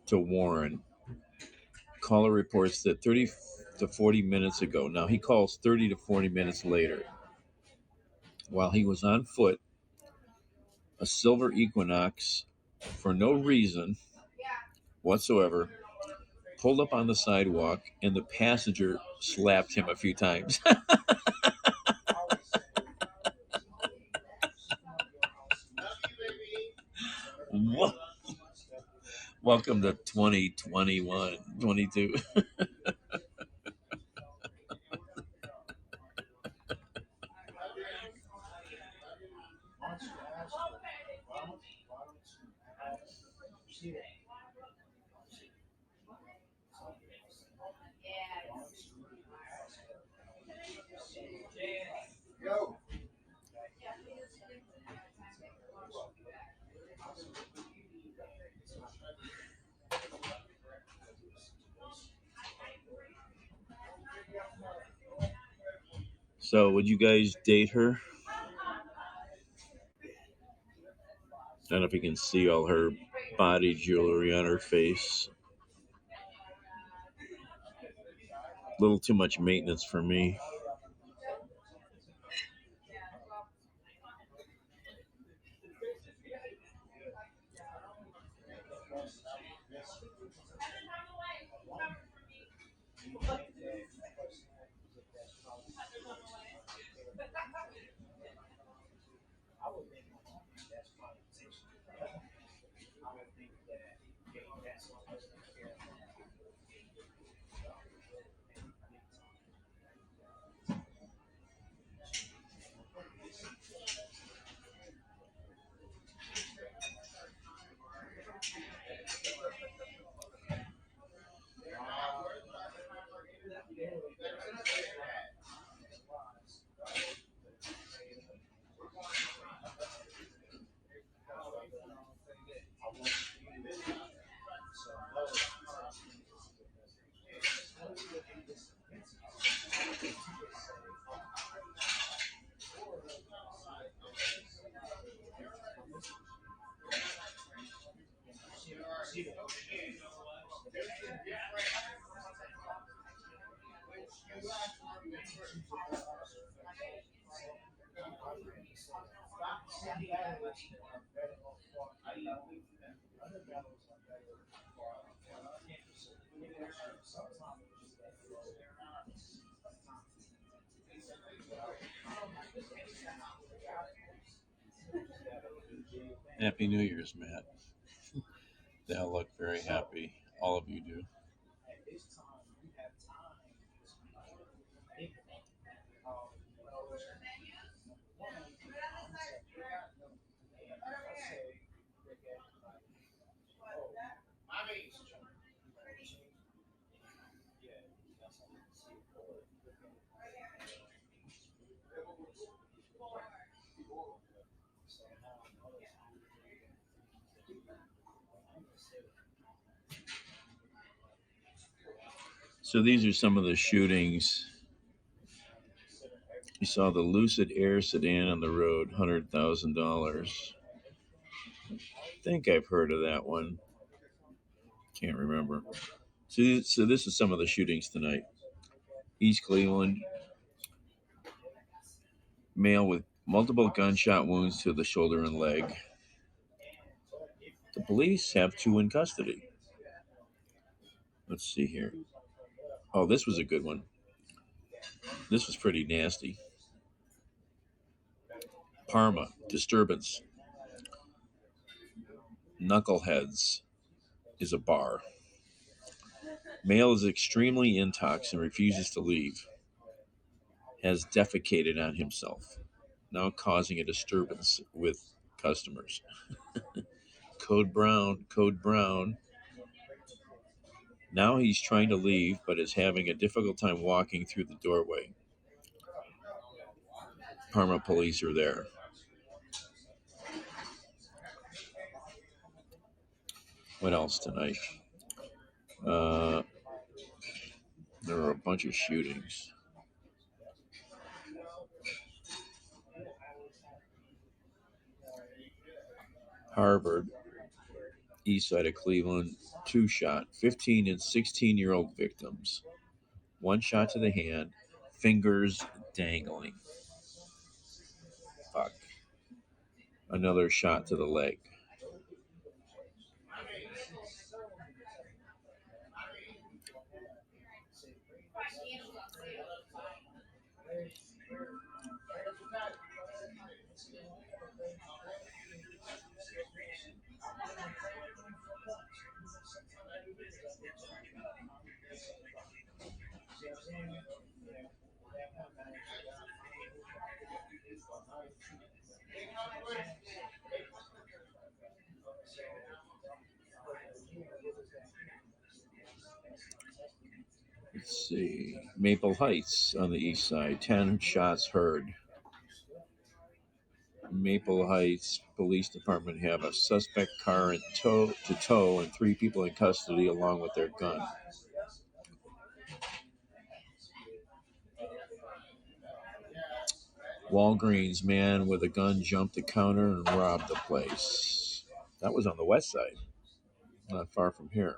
to Warren. Caller reports that 30 to 40 minutes ago. Now he calls 30 to 40 minutes later. While he was on foot, a silver Equinox, for no reason whatsoever, pulled up on the sidewalk, and the passenger slapped him a few times. Wha- Welcome to 2021, 22. So, would you guys date her? I don't know if you can see all her body jewelry on her face. A little too much maintenance for me. Happy New Year's, Matt. They all look very happy. All of you do. So these are some of the shootings. You saw the Lucid Air sedan on the road, $100,000. I think I've heard of that one. Can't remember. So this is some of the shootings tonight. East Cleveland, male with multiple gunshot wounds to the shoulder and leg. The police have two in custody. Let's see here. Oh, this was a good one. This was pretty nasty. Parma, disturbance. Knuckleheads is a bar. Male is extremely intox and refuses to leave. Has defecated on himself, now causing a disturbance with customers. Code Brown, Code Brown. Now he's trying to leave, but is having a difficult time walking through the doorway. Parma police are there. What else tonight? Uh, there are a bunch of shootings. Harvard, east side of Cleveland, two shot, 15 and 16-year-old victims. One shot to the hand, fingers dangling. Fuck. another shot to the leg. Let's see. Maple Heights on the east side. 10 shots heard. Maple Heights Police Department have a suspect car to tow and 3 people in custody along with their gun. Walgreens man with a gun jumped the counter and robbed the place. That was on the west side, not far from here.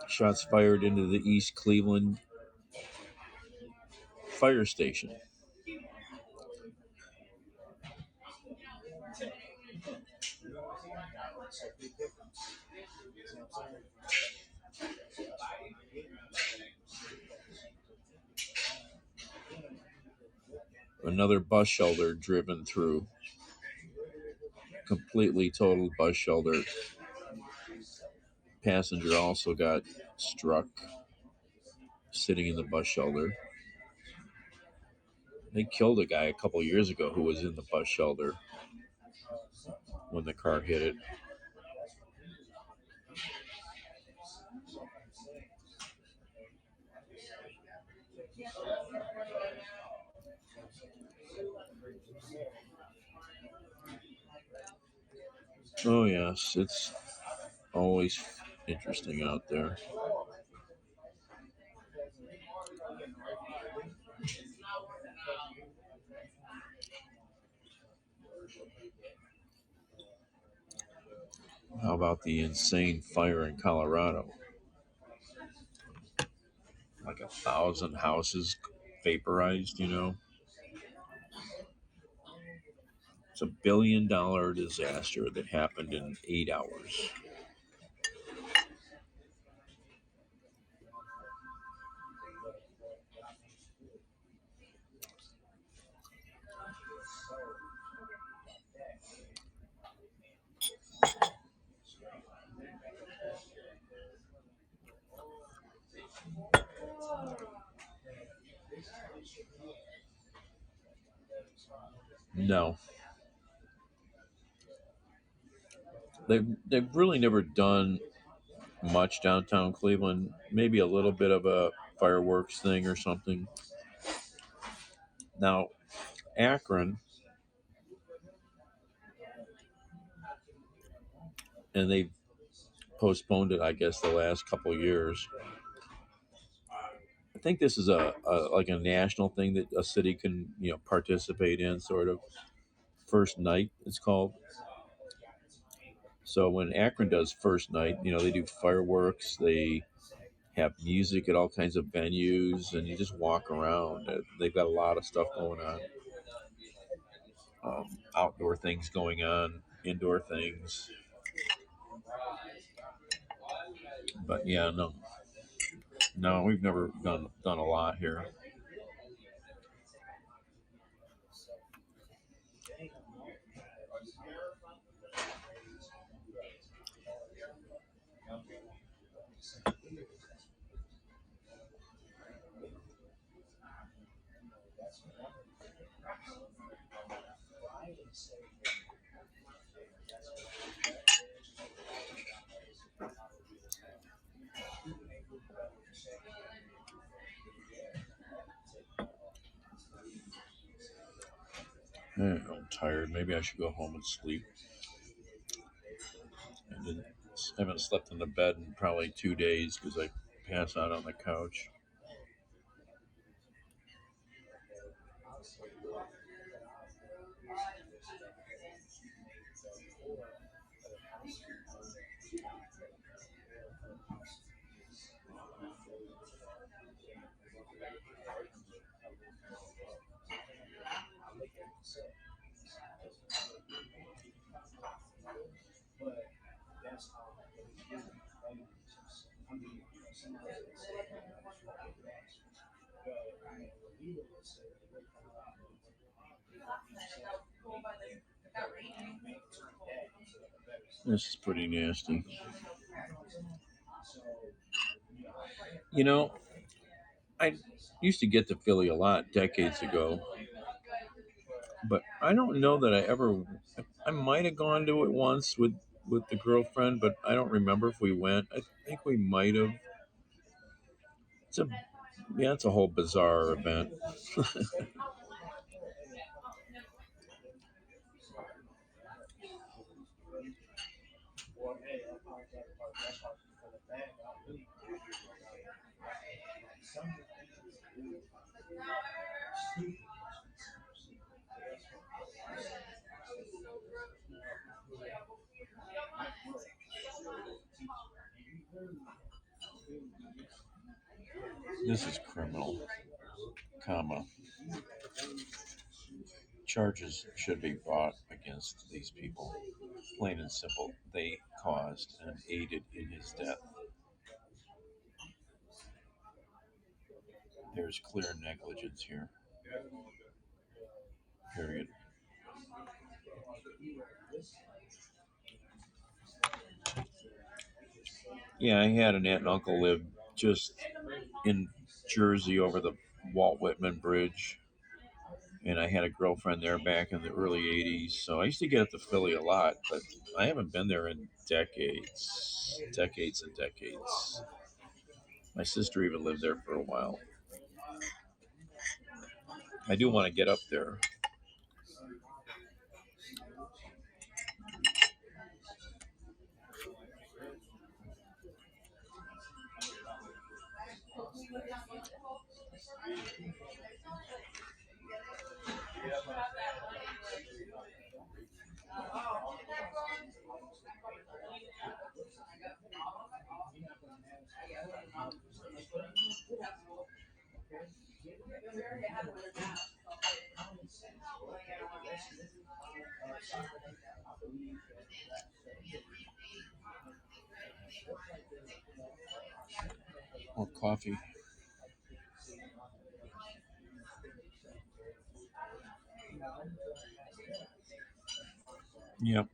Shots fired into the East Cleveland fire station. Another bus shelter driven through. Completely totaled bus shelter. Passenger also got struck sitting in the bus shelter. They killed a guy a couple years ago who was in the bus shelter when the car hit it. Oh, yes, it's always interesting out there. How about the insane fire in Colorado? Like 1,000 houses vaporized, you know? It's $1 billion disaster that happened in 8 hours. No, they've really never done much downtown Cleveland. Maybe a little bit of a fireworks thing or something. Now, Akron, and they've postponed it, I guess, the last couple of years. I think this is a like a national thing that a city can participate in, sort of. First night, it's called. So when Akron does first night, they do fireworks. They have music at all kinds of venues, and you just walk around. They've got a lot of stuff going on. Outdoor things going on, indoor things. But yeah, no, we've never done a lot here. I'm tired. Maybe I should go home and sleep. Haven't slept in the bed in probably 2 days because I pass out on the couch. This is pretty nasty. You know, I used to get to Philly a lot decades ago, but I don't know that I ever. I might have gone to it once with the girlfriend, but I don't remember if we went. I think we might have. It's a yeah, it's a whole bizarre event. This is criminal, comma. Charges should be brought against these people. Plain and simple, they caused and aided in his death. There's clear negligence here. Period. Yeah, I had an aunt and uncle live just in Jersey over the Walt Whitman Bridge, and I had a girlfriend there back in the early '80s. So I used to get up to Philly a lot, but I haven't been there in decades and decades. My sister even lived there for a while. I do want to get up there. More coffee. Yep.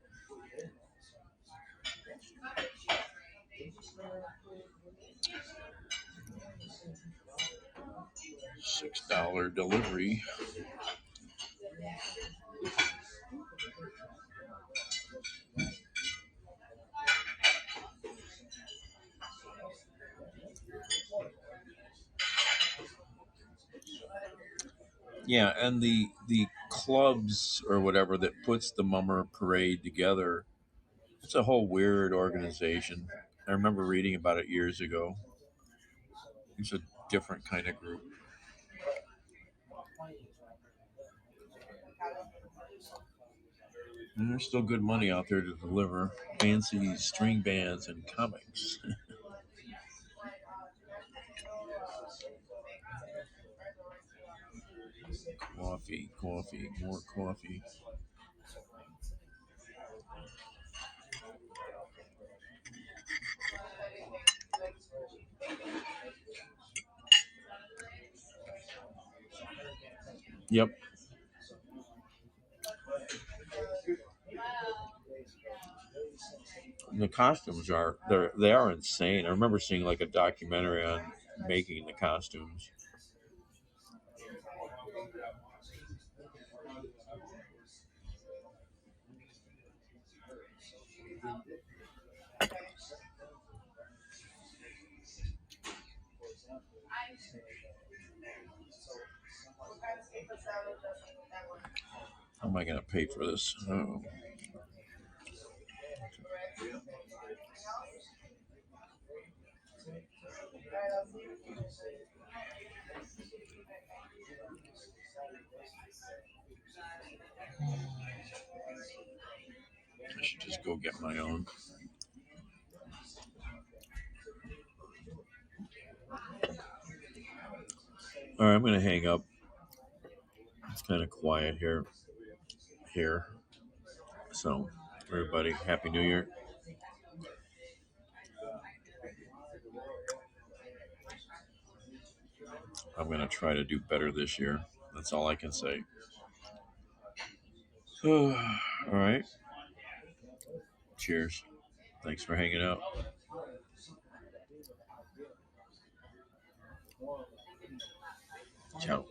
$6 delivery. Yeah, and the clubs or whatever that puts the Mummer Parade together, it's a whole weird organization. I remember reading about it years ago. It's a different kind of group. And there's still good money out there to deliver fancy string bands and comics. Coffee, coffee, more coffee. Yep. The costumes they are insane. I remember seeing like a documentary on making the costumes. How am I going to pay for this? Oh, I should just go get my own. All right, I'm going to hang up. It's kind of quiet here. So, everybody, Happy New Year. I'm going to try to do better this year. That's all I can say. All right. Cheers. Thanks for hanging out. Ciao.